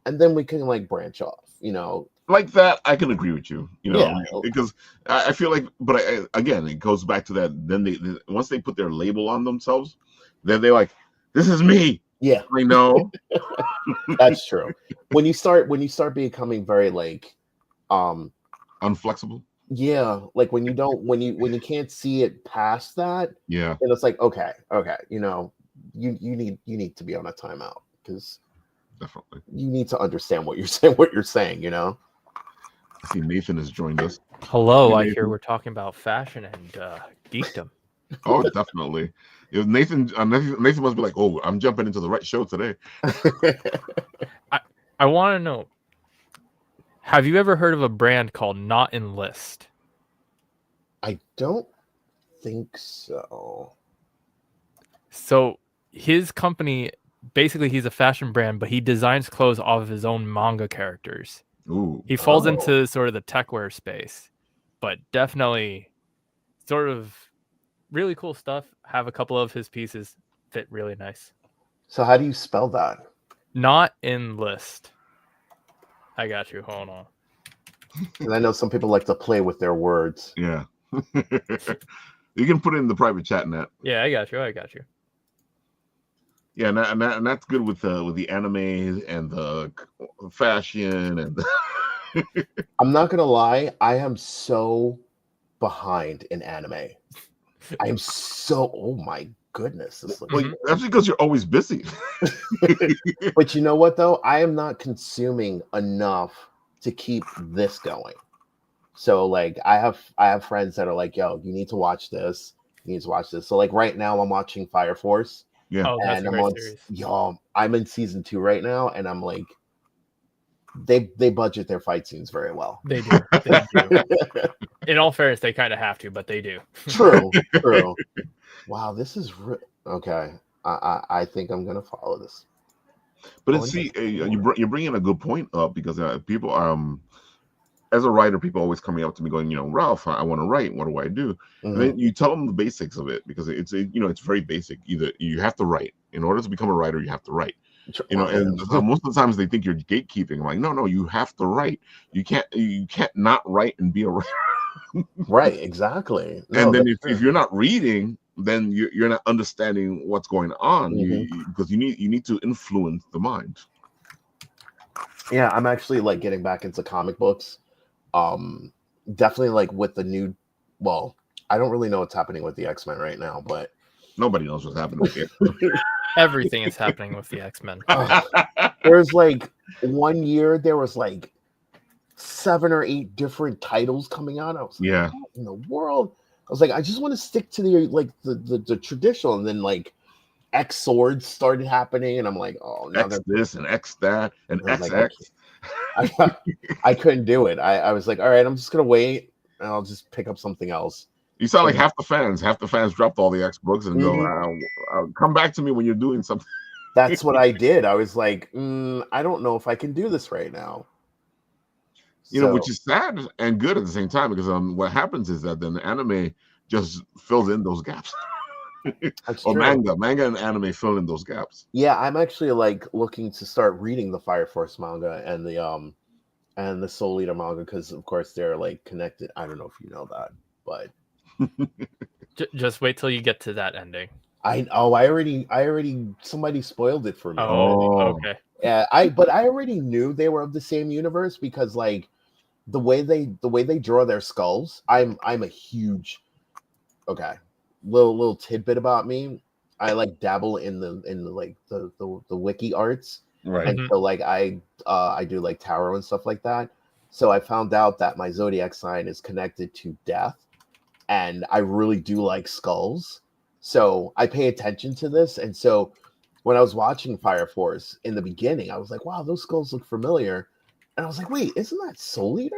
and then we can like branch off. Like that, I can agree with you. Yeah. Because I feel like, but again, it goes back to that. Then once they put their label on themselves, then they're like, "This is me." Yeah, I know. that's true. When you start becoming very like, Unflexible. yeah, like when you can't see it past that, Yeah, and it's like, okay, you need to be on a timeout, because definitely. you need to understand what you're saying. I see Nathan has joined us. Hello, Hey, I hear Nathan. we're talking about fashion and geekdom. Oh, definitely. If Nathan must be like, "Oh, I'm jumping into the right show today." I want to know, have you ever heard of a brand called Not Enlist? I don't think so. So his company, basically he's a fashion brand, but he designs clothes off of his own manga characters. Ooh, He falls Oh. into sort of the techwear space, but definitely sort of really cool stuff. Have a couple of his pieces fit really nice. So how do you spell that? Not Enlist. I got you. Hold on. Because I know some people like to play with their words. yeah. You can put it in the private chat, Nat. Yeah, I got you. Yeah, and that's good with the anime and the fashion and I'm not gonna lie, I am so behind in anime. I am so, oh my goodness. This looks well, good. that's because you're always busy. But you know what though? I am not consuming enough to keep this going. So like I have friends that are like, yo, you need to watch this. You need to watch this. So like right now I'm watching Fire Force. Yeah. Oh, that's And a I'm great on series. I'm in season 2 right now, and I'm like, they budget their fight scenes very well. They do. They do. In all fairness, they kind of have to, but they do. True. Wow, this is okay. I think I'm gonna follow this. But it's, see, you're bringing a good point up because people as a writer, people always coming up to me going, Ralph, I want to write. What do I do? And then you tell them the basics of it, because it's very basic. Either you have to write in order to become a writer, you have to write. And most of the times they think you're gatekeeping. I'm like, no, you have to write. You can't not write and be a writer. Right, exactly. No, And then if you're not reading, then you're not understanding what's going on, because you need to influence the mind. Yeah, I'm actually like getting back into comic books. Definitely like with the new. Well, I don't really know what's happening with the X-Men right now, but nobody knows what's happening with the X-Men. Everything is happening with the X-Men. There's like 1 year there was like 7 or 8 different titles coming out. I was like, what in the world? I was like, I just want to stick to the traditional, and then like X Swords started happening, and I'm like, oh, now X this and X that and XX. I couldn't do it. I was like, all right, I'm just gonna wait, and I'll just pick up something else. You sound like half the fans. Half the fans dropped all the X books and go, come back to me when you're doing something. That's what I did. I was like, I don't know if I can do this right now. Which is sad and good at the same time, because what happens is that then the anime just fills in those gaps. Or manga and anime fill in those gaps. Yeah, I'm actually like looking to start reading the Fire Force manga and the Soul Eater manga, because of course they're like connected. I don't know if you know that, but just wait till you get to that ending. I already somebody spoiled it for me. Oh, okay. Yeah, I already knew they were of the same universe, because like the way they draw their skulls. I'm a huge little tidbit about me. I like dabble in the wiki arts, right? And so like I do like tarot and stuff like that. So I found out that my zodiac sign is connected to death, and I really do like skulls. So I pay attention to this, and so when I was watching Fire Force in the beginning, I was like, wow, those skulls look familiar. And I was like, wait, isn't that Soul Eater?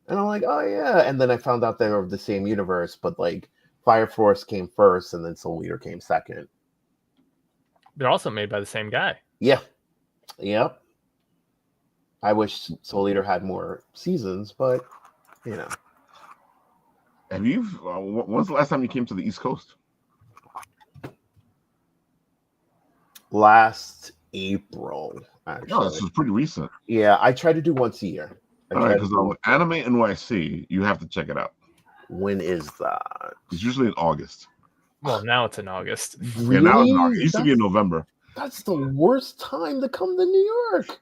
And I'm like, oh yeah. And then I found out they were the same universe, but like Fire Force came first, and then Soul Eater came second. They're also made by the same guy. Yeah. Yep. I wish Soul Eater had more seasons, but Have you? When's the last time you came to the East Coast? Last April, actually. No, this is pretty recent. Yeah, I try to do once a year. All right, because Anime NYC, you have to check it out. When is that? It's usually in August. Well, now it's in August. Really? Yeah, now it's in August. It used to be in November. That's the worst time to come to New York.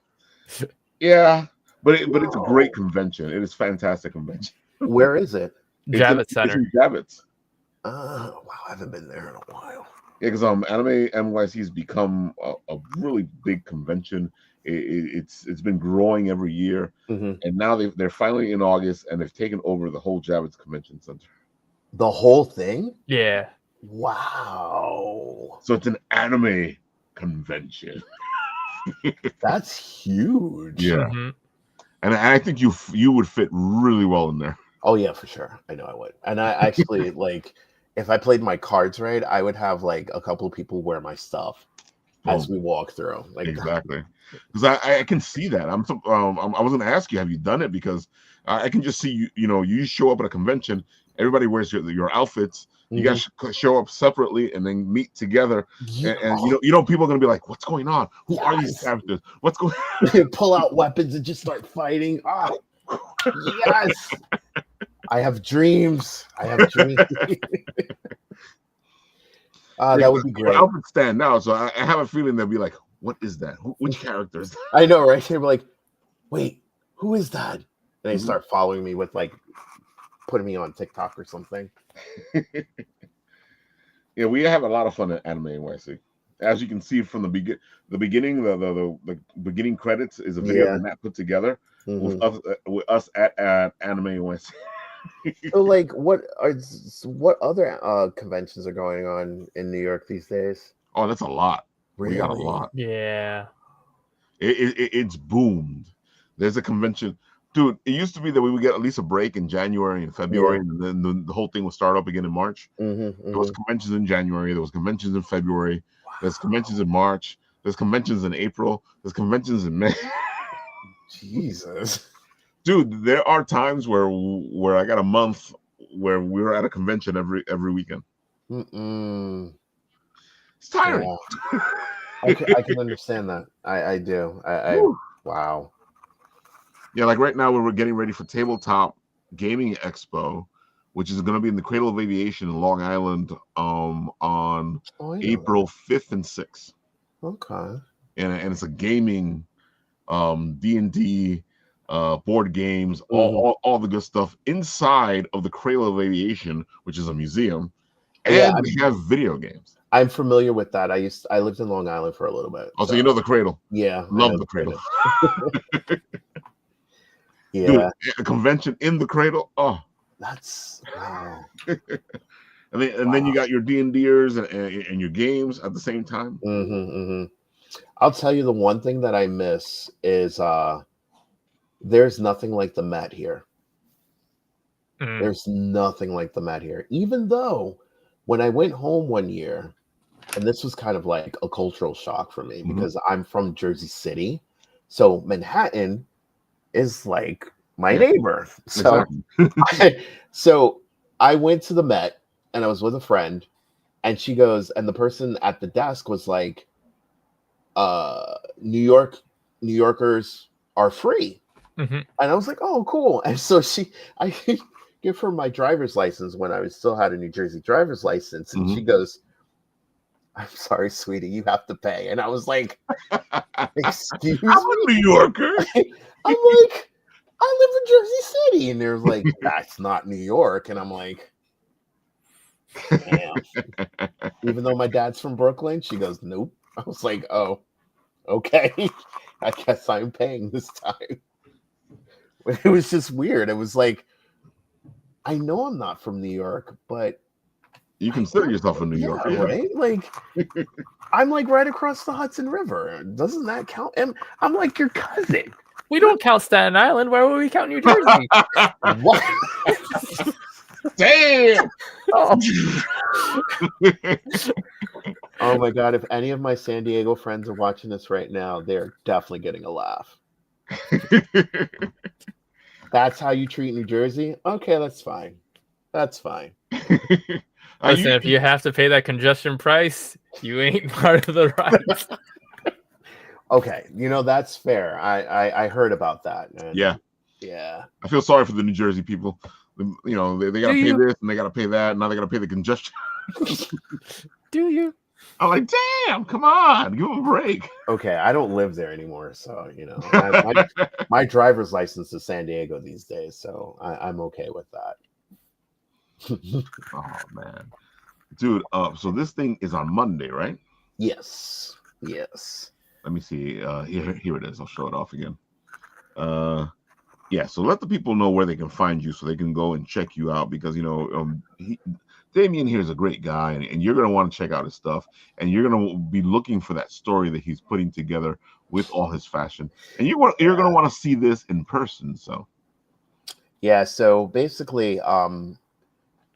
Yeah, but it's a great convention. It is a fantastic convention. Where is it? Javits Center. It's in Javits. Wow, I haven't been there in a while. Yeah, because Anime NYC has become a really big convention. It's been growing every year, and now they're finally in August, and they've taken over the whole Javits Convention Center. The whole thing? Yeah. Wow. So it's an anime convention. That's huge. Yeah. And I think you would fit really well in there. Oh yeah, for sure. I know I would. And I actually like, if I played my cards right, I would have like a couple of people wear my stuff as we walk through. Like exactly, because I can see that. I was going to ask you, have you done it? Because I can just see you show up at a convention, everybody wears your outfits. You guys show up separately and then meet together, and people are going to be like, "What's going on? Who are these characters? What's going?" Pull out weapons and just start fighting. Ah, yes. I have dreams. That would be great. Outfits stand out, so I have a feeling they'll be like, "What is that? Which characters?" I know, right? They'll be like, "Wait, who is that?" And they start following me with like putting me on TikTok or something. Yeah, we have a lot of fun at Anime NYC. As you can see from the beginning, the beginning credits is a video that Matt put together with us at Anime NYC. So, like, what other conventions are going on in New York these days? Oh, that's a lot. Really? We got a lot. Yeah. It's boomed. There's a convention. Dude, it used to be that we would get at least a break in January and February, and then the whole thing would start up again in March. There was conventions in January. There was conventions in February. Wow. There's conventions in March. There's conventions in April. There's conventions in May. Jesus. Dude, there are times where I got a month where we're at a convention every weekend. Mm-mm. It's tiring. Yeah. I can understand that. I do. Wow. Yeah, like right now we're getting ready for Tabletop Gaming Expo, which is going to be in the Cradle of Aviation in Long Island on Oh, I know April 5th and 6th. that. Okay. And it's a gaming D&D board games, Mhm. all the good stuff inside of the Cradle of Aviation, which is a museum, Yeah, and they have video games. I'm familiar with that. I lived in Long Island for a little bit. Oh, so you know the Cradle. Yeah, I Love know the Cradle. Yeah, Dude, a convention in the Cradle. Oh, that's wow. and then you got your D&Ders and your games at the same time. Mm-hmm. I'll tell you the one thing that I miss is there's nothing like the Met here. There's nothing like the Met here. Even though when I went home one year, and this was kind of like a cultural shock for me because I'm from Jersey City. So Manhattan is like my neighbor. So Exactly. so I went to the Met and I was with a friend and she goes, and the person at the desk was like, New Yorkers are free. Mm-hmm. And I was like, oh, cool. And so I give her my driver's license when I still had a New Jersey driver's license. And she goes, I'm sorry, sweetie, you have to pay. And I was like, excuse I'm a me? New Yorker. I'm like, I live in Jersey City. And they're like, that's not New York. And I'm like, damn. Even though my dad's from Brooklyn, she goes, nope. I was like, oh, okay. I guess I'm paying this time. It was just weird. It was like, I know I'm not from New York, but You consider yourself a New Yorker, yeah. right? Like, I'm like right across the Hudson River. Doesn't that count? And I'm like your cousin. We don't count Staten Island. Why would we count New Jersey? What? Damn. Oh. Oh my god! If any of my San Diego friends are watching this right now, they're definitely getting a laugh. That's how you treat New Jersey? Okay, that's fine. That's fine. Listen, if you have to pay that congestion price, you ain't part of the ride. Okay, that's fair. I heard about that. And yeah. I feel sorry for the New Jersey people. They got to pay this and they got to pay that. And now they got to pay the congestion. Do you? I'm like, damn, come on, give them a break. Okay, I don't live there anymore, so my driver's license is San Diego these days, so I'm okay with that. Oh man, dude. So this thing is on Monday, right? Yes. Let me see. Here it is. I'll show it off again. Yeah. So let the people know where they can find you, so they can go and check you out because Damion here is a great guy, and you're going to want to check out his stuff, and you're going to be looking for that story that he's putting together with all his fashion, and you're going to want to see this in person. So, yeah. So basically, and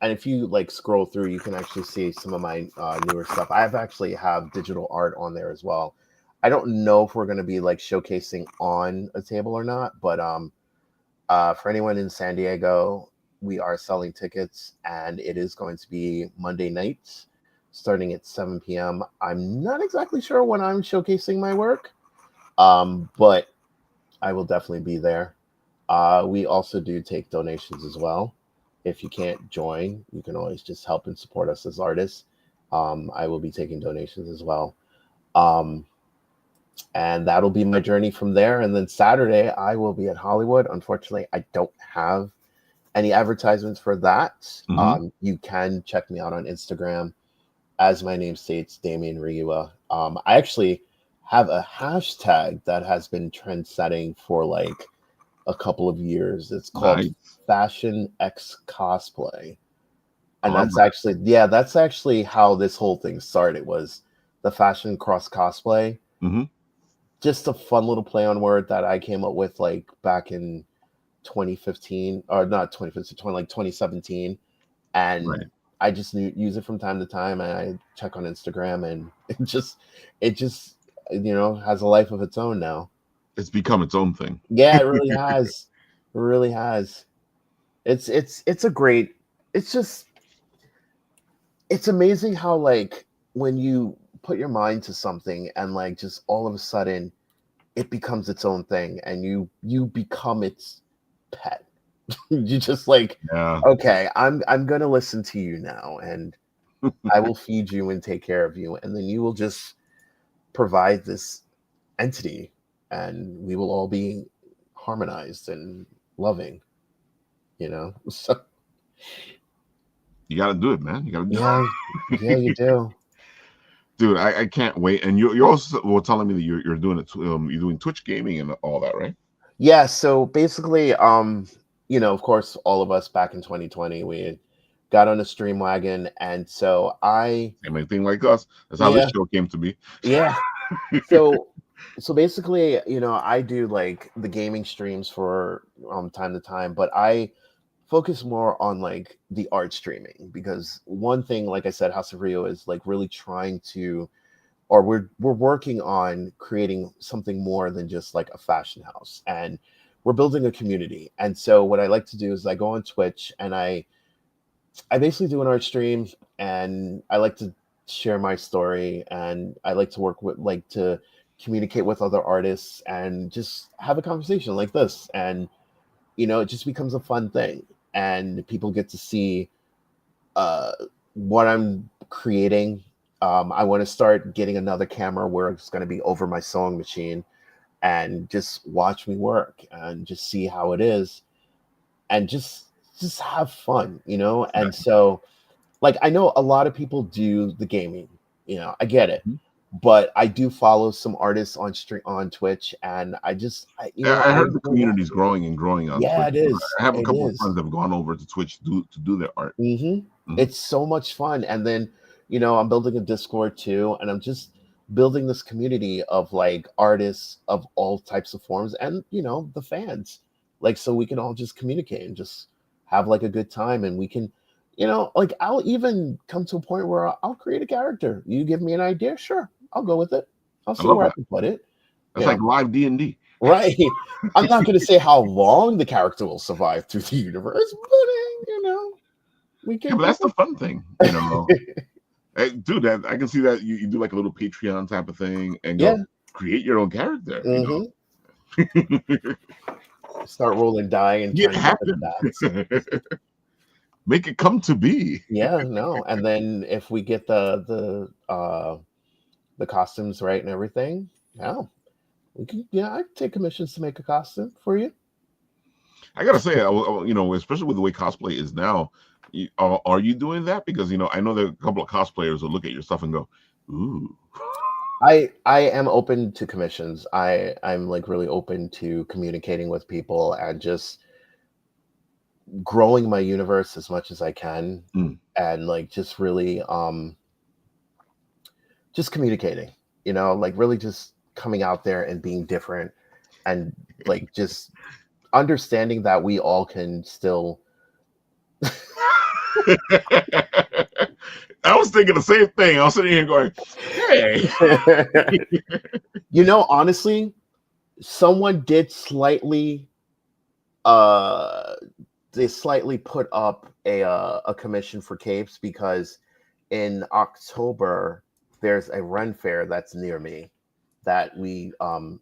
if you like scroll through, you can actually see some of my newer stuff. I actually have digital art on there as well. I don't know if we're going to be like showcasing on a table or not, but for anyone in San Diego, we are selling tickets, and it is going to be Monday nights starting at 7 p.m. I'm not exactly sure when I'm showcasing my work, but I will definitely be there. We also do take donations as well. If you can't join, you can always just help and support us as artists. I will be taking donations as well. And that'll be my journey from there. And then Saturday, I will be at Hollywood. Unfortunately, I don't have any advertisements for that. You can check me out on Instagram, as my name states, Damion Ryura. I actually have a hashtag that has been trend setting for like a couple of years. It's called Fashion X Cosplay. And that's actually how this whole thing started, was the Fashion Cross Cosplay. Just a fun little play on word that I came up with like back in 2015, or not 2015, like 2017. And I just use it from time to time, and I check on Instagram, and it just has a life of its own now. It's become its own thing. Yeah, it really has. really has. It's a great. It's just it's amazing how like when you put your mind to something and like just all of a sudden it becomes its own thing and you become its pet. You just like, Yeah. okay, I'm gonna listen to you now and I will feed you and take care of you, and then you will just provide this entity and we will all be harmonized and loving, you know? So You got to do it, man. You got to do yeah, yeah, you do. Dude, I can't wait. And you also were telling me that you're doing it. You're doing Twitch gaming and all that, right? Yeah, so basically, you know, of course, all of us back in 2020, we got on a stream wagon, and so Same thing like us. That's how this yeah, show came to be. yeah. So, so basically, you know, I do like the gaming streams for time to time, but I focus more on like the art streaming because one thing, like I said, House of Rio is like really trying to, or we're working on creating something more than just like a fashion house, and we're building a community. And so what I like to do is I go on Twitch and I basically do an art stream, and I like to share my story, and I like to work with like to communicate with other artists and just have a conversation like this. And you know, it just becomes a fun thing, and people get to see uh, what I'm creating. I want to start getting another camera where it's going to be over my sewing machine and just watch me work and just see how it is and just have fun, you know? Yeah. And so like I know a lot of people do the gaming, you know, I get it. Mhm. But I do follow some artists on stream on Twitch, and you know, I I heard the enjoy community's watching. growing and growing on Yeah, Twitch. it is. I have a It couple of is. friends that have gone over to Twitch to do their art. Mhm. It's so much fun. And then, you know, I'm building a Discord too, and I'm just building this community of like artists of all types of forms and, you know, the fans. Like, so we can all just communicate and just have like a good time. And we can, you know, like I'll even come to a point where I'll create a character. You give me an idea, sure, I'll go with it. I'll I see love where I that. can put it. That's You like know, live D&D. right. I'm not going to say how long the character will survive through the universe, but, you know, we Yeah, can, but that's the fun thing, you know. Hey, dude, that I can see that you do like a little Patreon type of thing and yeah. go create your own character, you hmm know. Start rolling die and It trying to get the happen. stats. Make it come to be. Yeah, no. And then if we get the costumes right and everything, yeah, we can. Yeah, I take commissions to make a costume for you. I gotta say, you know, especially with the way cosplay is now, are you doing that? Because you know, I know there are a couple of cosplayers will look at your stuff and go, "Ooh, I am open to commissions. I'm like really open to communicating with people and just growing my universe as much as I can, mm, and like just really just communicating, you know, like really just coming out there and being different and like just understanding that we all can still I was thinking the same thing. I was sitting here going, "Hey, you know, honestly, someone did slightly uh they slightly put up a commission for capes because in October there's a Ren fair that's near me that we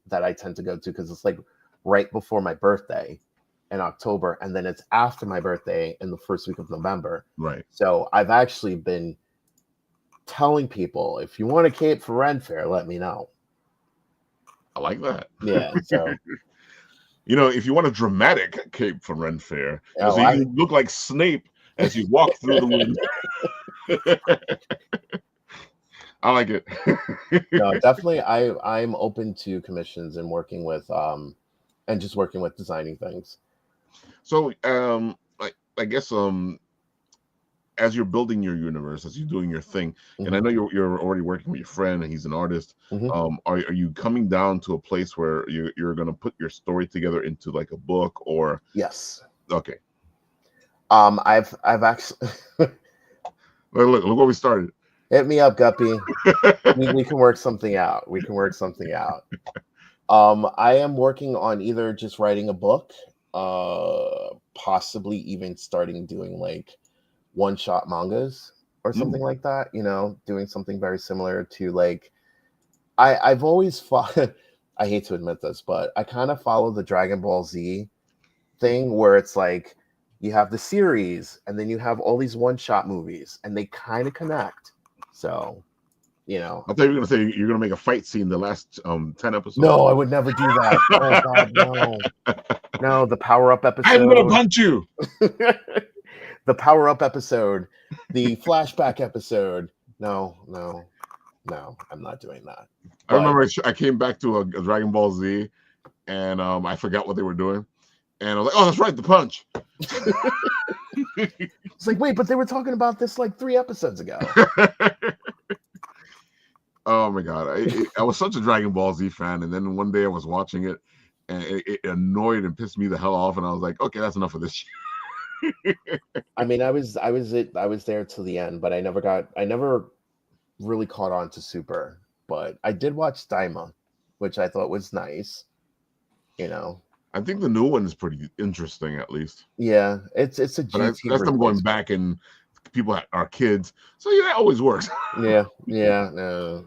that I tend to go to because it's like right before my birthday in October, and then it's after my birthday in the first week of November. right." So I've actually been telling people if you want a cape for Ren fair, let me know. I like that. Yeah. So You know, if you want a dramatic cape for Ren Fair, you know, oh, so you can look like Snape as you walk through the woods. I like it. no, definitely I'm open to commissions and working with and just working with designing things. So, I guess, as you're building your universe, as you're doing your thing, and I hmm know you're already working with your friend, and he's an artist. hmm Are you coming down to a place where you're gonna put your story together into like a book or Yes. okay? I've actually Look where we started. hit me up, Guppy. We can work something out. We can work something out. I am working on either just writing a book possibly even starting doing like one-shot mangas or something like that, you know, doing something very similar to like I've always I hate to admit this, but I kind of follow the Dragon Ball Z thing where it's like you have the series and then you have all these one-shot movies and they kind of connect. So, you know. I thought you were gonna say you're gonna make a fight scene the last 10 episodes. No, I would never do that. Oh God, no. No, the power-up episode. I'm gonna punch you. The power-up episode, the flashback episode. No, I'm not doing that. I remember I came back to a Dragon Ball Z, and I forgot what they were doing, and I was like, "Oh, that's right, the punch." It's like, wait, but they were talking about this like 3 episodes ago. Oh my God, I was such a Dragon Ball Z fan, and then one day I was watching it, and it annoyed and pissed me the hell off, and I was like, "Okay, that's enough of this." I mean, I was there till the end, but I never really caught on to Super. But I did watch Daima, which I thought was nice. You know, I think the new one is pretty interesting, at least. Yeah, it's a GT. That's them going back and people are kids, so yeah, that always works. Yeah, no.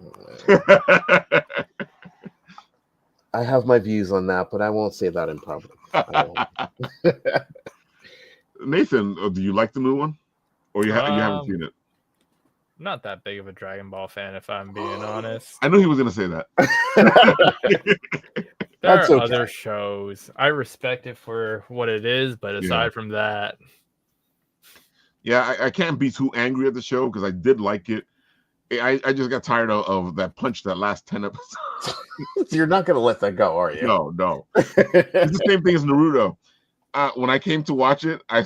I have my views on that, but I won't say that in public. Nathan, do you like the new one, or you haven't seen it? Not that big of a Dragon Ball fan, if I'm being honest. I knew he was going to say that. There are other shows. I respect it for what it is, but aside from that... Yeah, I can't be too angry at the show because I did like it. I just got tired of that punch that last 10 episodes. You're not going to let that go, are you? No. It's the same thing as Naruto. When I came to watch it, I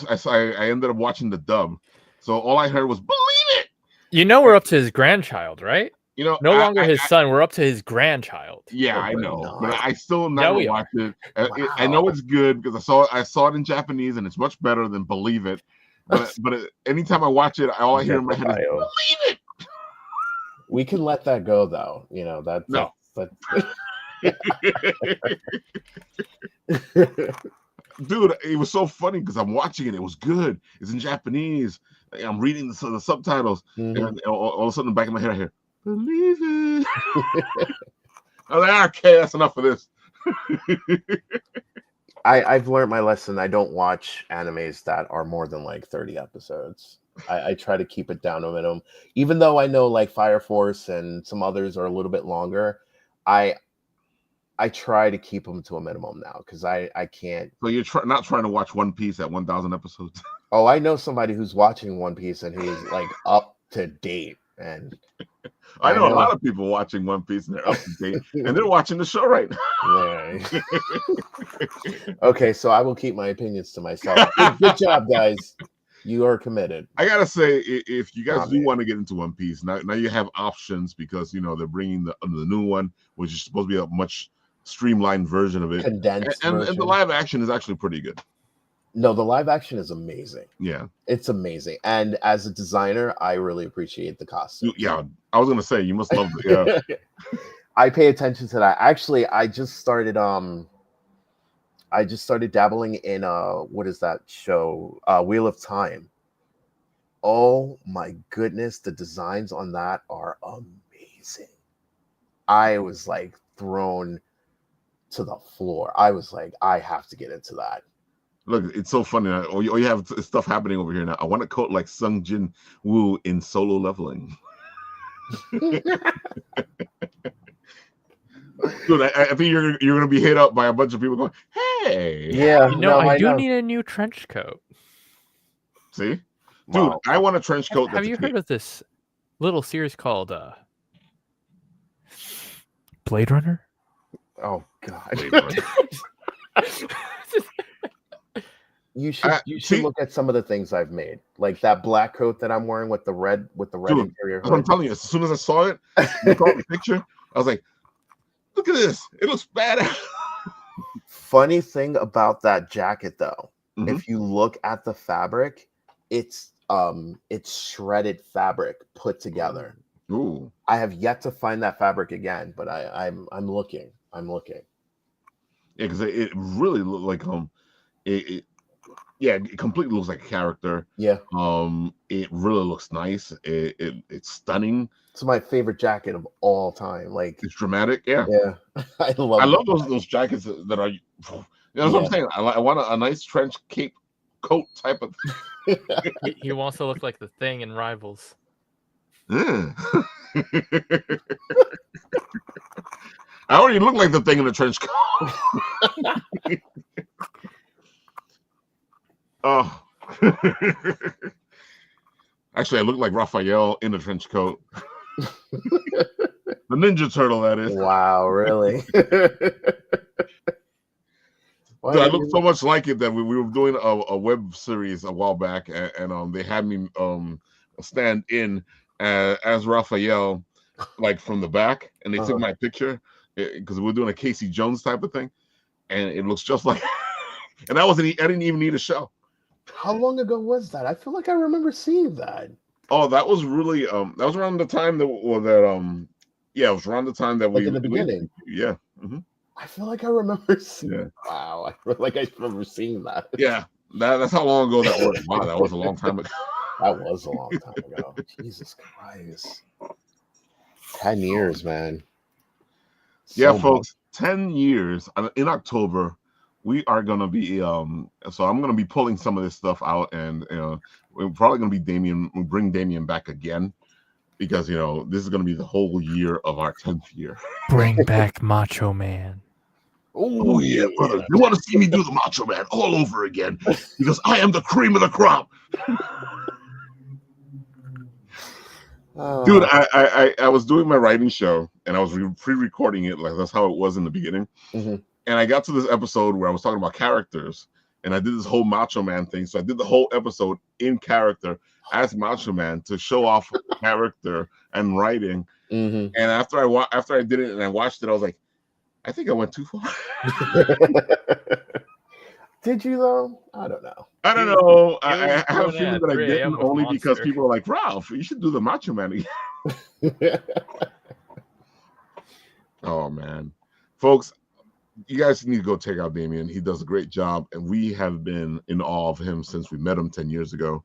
ended up watching the dub. So all I heard was, "Believe it!" You know we're up to his grandchild, right? You know, no longer his son. We're up to his grandchild. Yeah, I know, but I still never watched it. Wow. I know it's good because I saw it in Japanese, and it's much better than Believe It. But anytime I watch it, all I hear in my head is "Believe it." We can let that go, though. You know that. No. Dude, it was so funny because I'm watching it. It was good. It's in Japanese. I'm reading the subtitles, and all of a sudden, in the back of my head, I hear "Believe it." I was like, "Okay, that's enough of this." I've learned my lesson. I don't watch animes that are more than like 30 episodes. I try to keep it down to a minimum. Even though I know like Fire Force and some others are a little bit longer, I try to keep them to a minimum now because I can't. So you're not trying to watch One Piece at 1,000 episodes? Oh, I know somebody who's watching One Piece and he's like up to date. And I know a lot of people watching One Piece and they're up to date, and they're watching the show right now. Yeah. Okay, so I will keep my opinions to myself. Good job, guys. You are committed. I gotta say, if you guys do want to get into One Piece, now you have options because they're bringing the new one, which is supposed to be a much streamlined version of it, condensed, and the live action is actually pretty good. No, the live action is amazing. Yeah, it's amazing. And as a designer, I really appreciate the costume. Yeah, I was gonna say you must love it. Yeah. I pay attention to that. Actually, I just started dabbling in what is that show? Wheel of Time. Oh my goodness, the designs on that are amazing. I was like thrown to the floor. I was like, I have to get into that. Look, it's so funny. You have stuff happening over here now. I want to quote like Sung Jin Woo in Solo Leveling. Dude, I think you're gonna be hit up by a bunch of people going, "Hey, yeah, I do need a new trench coat." See, dude, I want a trench coat. Have you heard of this little series called Blade Runner? Oh God. You should look at some of the things I've made, like that black coat that I'm wearing with the red interior hood. I'm telling you, as soon as I saw it, the picture, I was like, "Look at this! It looks badass." Funny thing about that jacket, though, if you look at the fabric, it's shredded fabric put together. Ooh. I have yet to find that fabric again, but I'm looking. Yeah, because it really looked like it completely looks like a character. Yeah. It really looks nice. It's stunning. It's my favorite jacket of all time. Like, It's dramatic. Yeah, yeah, I I love love that. those jackets that are. That's what I'm saying. I want a nice trench cape coat type of. He wants to look like the Thing in Rivals. I already look like the Thing in the trench coat. Oh. Actually, I look like Raphael in a trench coat. The Ninja Turtle, that is. Wow, really? Dude, I look so much like it that we were doing a web series a while back, and they had me stand in as Raphael, like from the back, and they took my picture because we were doing a Casey Jones type of thing, and it looks just like. And I didn't even need a show. How long ago was that? I feel like I remember seeing that. Oh, that was really that was around the time that it was around the time that Like we in the beginning. Yeah. Mm-hmm. I feel like I remember seeing. Yeah. Wow, I feel like I remember seeing that. Yeah, that's how long ago that was. Wow, that was a long time ago. That was a long time ago. Jesus Christ. 10 years, man. Yeah, So folks, 10 years in October. We are gonna be so I'm gonna be pulling some of this stuff out, and we're probably gonna be Damion. We'll bring Damion back again because this is gonna be the whole year of our 10th year. Bring back Macho Man. Oh yeah, brother! You want to see me do the Macho Man all over again because I am the cream of the crop. Dude, I was doing my writing show and I was pre-recording it, like that's how it was in the beginning. Mm-hmm. And I got to this episode where I was talking about characters, and I did this whole Macho Man thing. So I did the whole episode in character as Macho Man to show off character and writing. Mm-hmm. And after I did it and I watched it, I was like, I think I went too far. Did you though? I don't know. I don't know. I have a feeling that I didn't, only because people are like, Ralph, you should do the Macho Man again. Oh man, folks, you guys need to go check out Damion. He does a great job, and we have been in awe of him since we met him 10 years ago.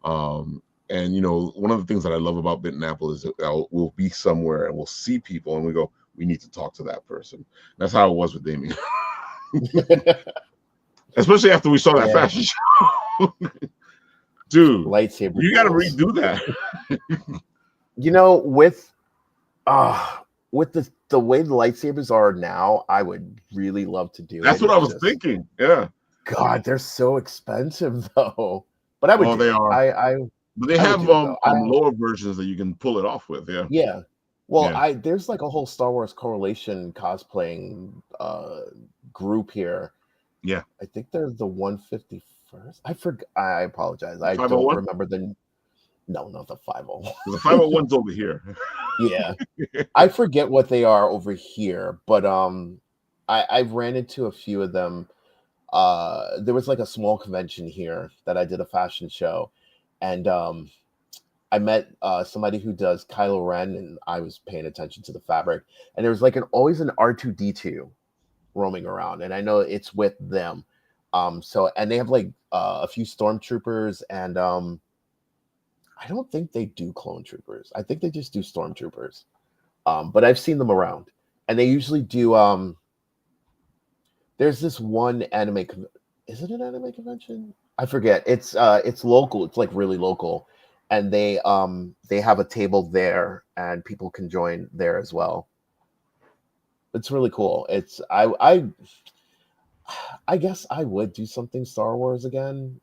And one of the things that I love about Bittenapple is that we'll be somewhere and we'll see people and we go, we need to talk to that person. That's how it was with Damion. Especially after we saw that fashion show. Dude, lightsaber. You got to redo that. With the way the lightsabers are now, I would really love to do it. That's what I was thinking. Yeah. God, they're so expensive though. But I would. Oh, they are. But they have lower versions that you can pull it off with. Yeah. Yeah. Well, there's like a whole Star Wars Correlation cosplaying group here. Yeah. I think they're the 151st. I forgot. I apologize. I 501? don't remember the. No, not the 501. The 501's over here. Yeah. I forget what they are over here, but I've ran into a few of them. There was like a small convention here that I did a fashion show, and I met somebody who does Kylo Ren, and I was paying attention to the fabric, and there was like always an R2-D2 roaming around, and I know it's with them. And they have like a few stormtroopers, and I don't think they do clone troopers. I think they just do stormtroopers. But I've seen them around, and they usually do. There's this one anime. Is it an anime convention? I forget. It's local. It's like really local, and they have a table there, and people can join there as well. It's really cool. It's I guess I would do something Star Wars again.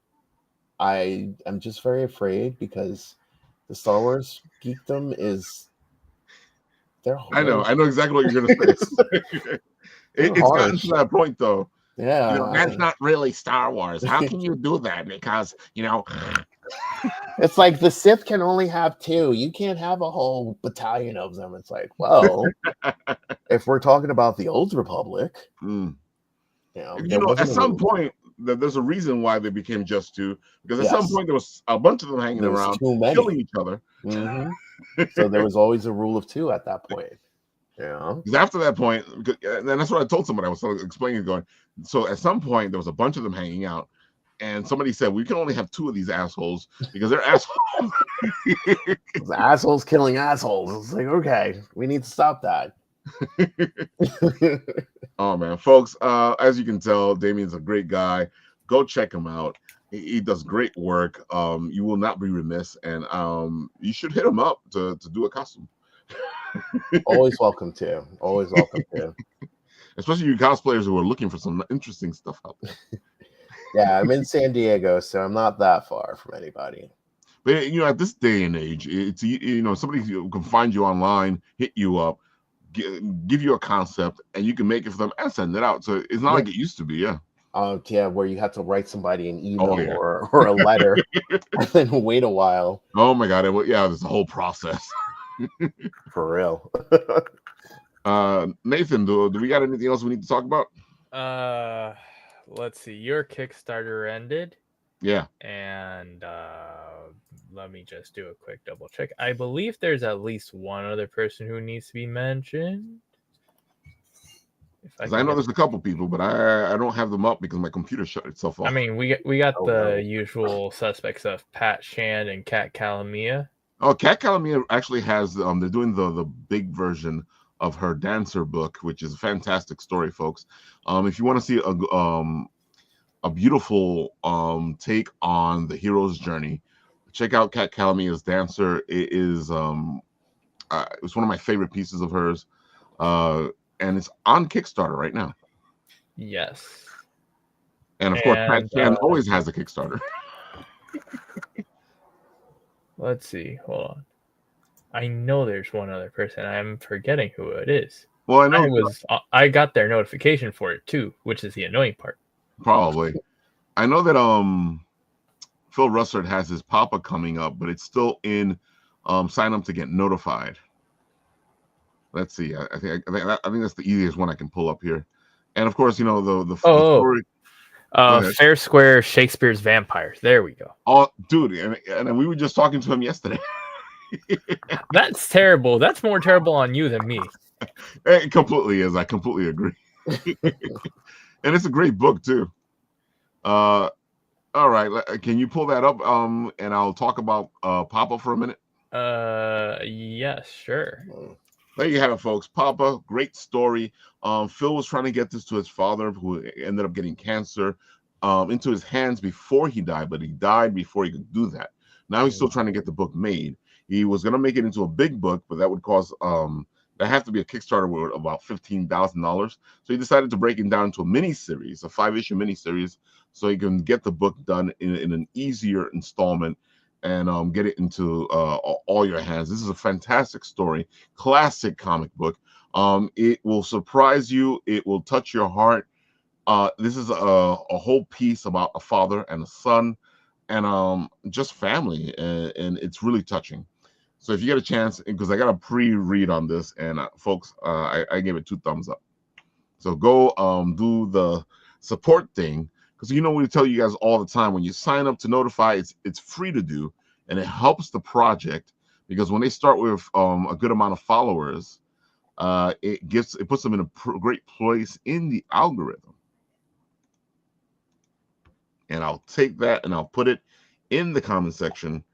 I am just very afraid because the Star Wars geekdom is. I know exactly what you're gonna say. It's gotten to that point though. Yeah, that's not really Star Wars. How can you do that? Because it's like the Sith can only have two. You can't have a whole battalion of them. It's like, well, if we're talking about the Old Republic, at some point, there's a reason why they became just two. Because at some point there was a bunch of them hanging around, killing each other. Mm-hmm. So there was always a rule of two at that point. Yeah. Because after that point, and that's what I told somebody. I was explaining, going, so at some point there was a bunch of them hanging out, and somebody said we can only have 2 of these assholes because they're assholes. The assholes killing assholes. It's like, okay, we need to stop that. Oh man, folks, as you can tell, Damien's a great guy. Go check him out. He does great work. You will not be remiss, and you should hit him up to do a costume. Always welcome to. Always welcome to. Especially you cosplayers who are looking for some interesting stuff out there. Yeah, I'm in San Diego, so I'm not that far from anybody. But at this day and age, it's somebody who can find you online, hit you up, give you a concept, and you can make it for them and send it out. So it's not like it used to be. Yeah. Yeah, where you have to write somebody an email yeah. or a letter and then wait a while. Oh my God. There's a whole process. For real. Nathan, do we got anything else we need to talk about? Let's see. Your Kickstarter ended. Yeah. And let me just do a quick double check. I believe there's at least one other person who needs to be mentioned. Because I know there's a couple people, but I don't have them up because my computer shut itself off. I mean, we got the usual suspects of Pat Shand and Kat Calamia. Oh, Kat Calamia actually has they're doing the big version of her dancer book, which is a fantastic story, folks. If you want to see a beautiful take on the hero's journey, check out Kat Calamia's Dancer. It is it's one of my favorite pieces of hers, and it's on Kickstarter right now. Yes, and of course Pat Shand always has a Kickstarter. Let's see, hold on. I know there's one other person. I'm forgetting who it is. Well, I know I got their notification for it too, which is the annoying part. Probably. I know that Phil Russert has his Papa coming up, but it's still in sign up to get notified. Let's see. I think that's the easiest one I can pull up here. And of course, the story. Fair Square Shakespeare's Vampires. There we go. Oh, dude, and we were just talking to him yesterday. That's terrible. That's more terrible on you than me. It completely is. I completely agree. And it's a great book too. All right, can you pull that up? And I'll talk about Papa for a minute. Yes, sure. There you have it, folks. Papa, great story. Phil was trying to get this to his father, who ended up getting cancer into his hands before he died, but he died before he could do that. Now he's still trying to get the book made. He was going to make it into a big book, but that would cost that have to be a Kickstarter with about $15,000. So he decided to break it down into a mini series, a 5-issue mini series, so he can get the book done in an easier installment and get it into all your hands. This is a fantastic story, classic comic book. It will surprise you. It will touch your heart. This is a whole piece about a father and a son and just family, and it's really touching. So if you get a chance, because I got a pre-read on this, and folks, I gave it 2 thumbs up. So go do the support thing, because we tell you guys all the time, when you sign up to notify, it's free to do, and it helps the project, because when they start with a good amount of followers, it puts them in a great place in the algorithm. And I'll take that and I'll put it in the comment section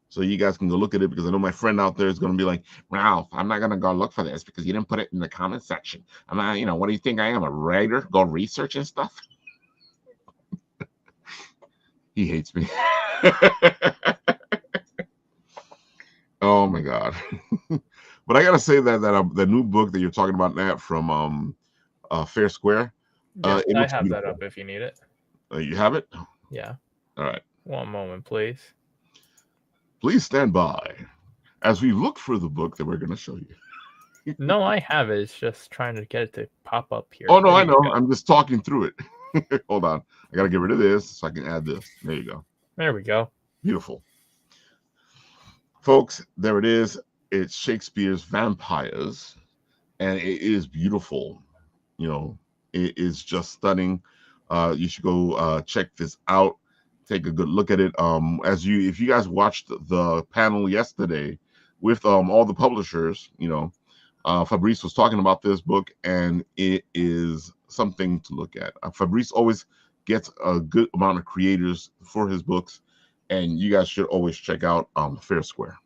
so you guys can go look at it, because I know my friend out there is going to be like, Ralph, I'm not going to go look for this because you didn't put it in the comment section. I'm not, what do you think I am, a writer? Go research and stuff? He hates me. Oh my God. But I got to say that the new book that you're talking about, Nat, from Fair Square. Yes, I have beautiful. That up if you need it. You have it? Yeah. All right. One moment, please. Please stand by as we look for the book that we're going to show you. No, I have it. It's just trying to get it to pop up here. Oh, no, I know. I'm just talking through it. Hold on. I got to get rid of this so I can add this. There you go. There we go. Beautiful. Folks, there it is. It's Shakespeare's Vampires, and it is beautiful. It is just stunning. You should go check this out. Take a good look at it. If you guys watched the panel yesterday with all the publishers, Fabrice was talking about this book, and it is something to look at. Fabrice always gets a good amount of creators for his books, and you guys should always check out Fair Square.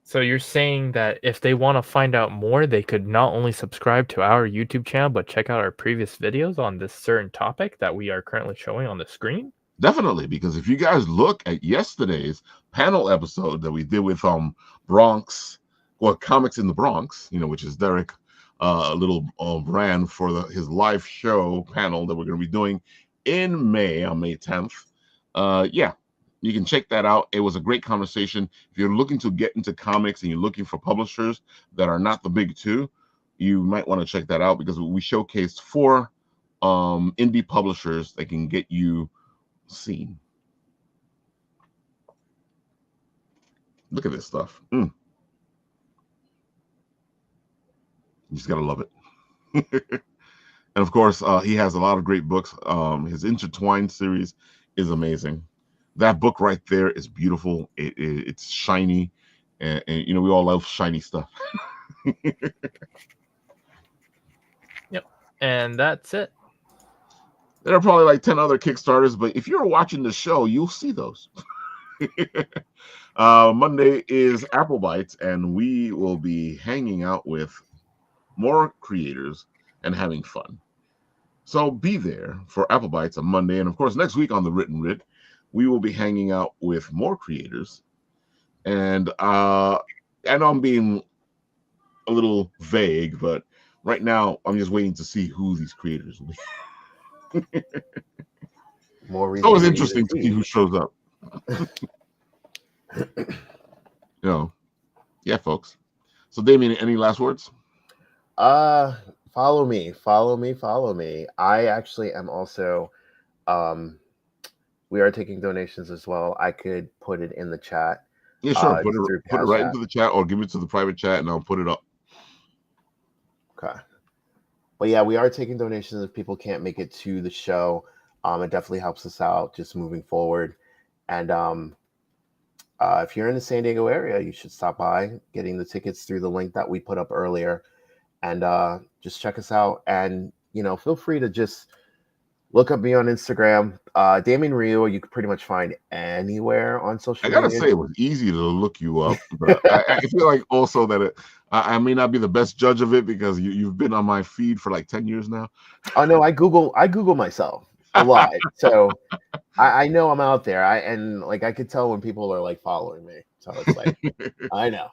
So you're saying that if they want to find out more, they could not only subscribe to our YouTube channel, but check out our previous videos on this certain topic that we are currently showing on the screen? Definitely, because if you guys look at yesterday's panel episode that we did with Bronx, well, Comics in the Bronx, which is Derek, a little brand for his live show panel that we're going to be doing in May, on May 10th. Yeah, you can check that out. It was a great conversation. If you're looking to get into comics and you're looking for publishers that are not the big two, you might want to check that out, because we showcased 4 indie publishers that can get you seen. Look at this stuff. You just gotta love it. And of course, he has a lot of great books. His Intertwined series is amazing. That book right there is beautiful. It's shiny, and we all love shiny stuff. Yep, and that's it. There are probably like 10 other Kickstarters, but if you're watching the show, you'll see those. Monday is Apple Bites, and we will be hanging out with more creators and having fun. So be there for Apple Bites on Monday. And of course, next week on the Written Writ, we will be hanging out with more creators. And I know I'm being a little vague, but right now I'm just waiting to see who these creators will be. It's always interesting to see who shows up. Yeah, folks. So Damion, any last words? Follow me. I actually am also, we are taking donations as well. I could put it in the chat. Yeah, sure. Put it right into the chat, or give it to the private chat, and I'll put it up. Okay. But yeah, we are taking donations if people can't make it to the show. It definitely helps us out just moving forward. And if you're in the San Diego area, you should stop by, getting the tickets through the link that we put up earlier. And just check us out. And, feel free to just look up me on Instagram. Damion Ryura, you can pretty much find anywhere on social media. I gotta say, it was easy to look you up. But I feel like also that I may not be the best judge of it, because you've been on my feed for like 10 years now. Oh no, I Google myself a lot, so I know I'm out there. I could tell when people are like following me. So it's like I know.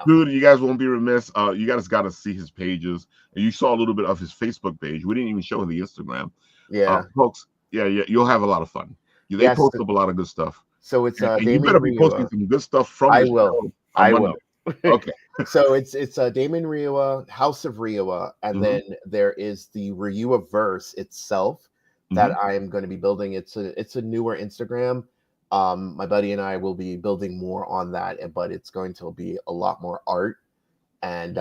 Dude, you guys won't be remiss. You guys got to see his pages. And you saw a little bit of his Facebook page. We didn't even show the Instagram. Yeah, folks. Yeah, you'll have a lot of fun. They post up a lot of good stuff. So it's and you better be posting some good stuff from. I will. Okay. So it's Damion Ryura, House of Ryura, and then there is the Ryura verse itself that I am going to be building. It's a newer Instagram. My buddy and I will be building more on that, but it's going to be a lot more art, and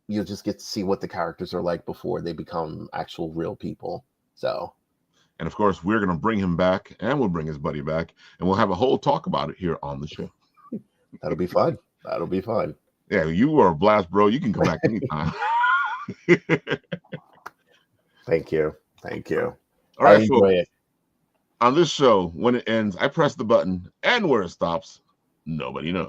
you'll just get to see what the characters are like before they become actual real people. So, and of course, we're going to bring him back, and we'll bring his buddy back, and we'll have a whole talk about it here on the show. That'll be fun. Yeah, you are a blast, bro. You can come back anytime. Thank you. All right, folks. On this show, when it ends, I press the button, and where it stops, nobody knows.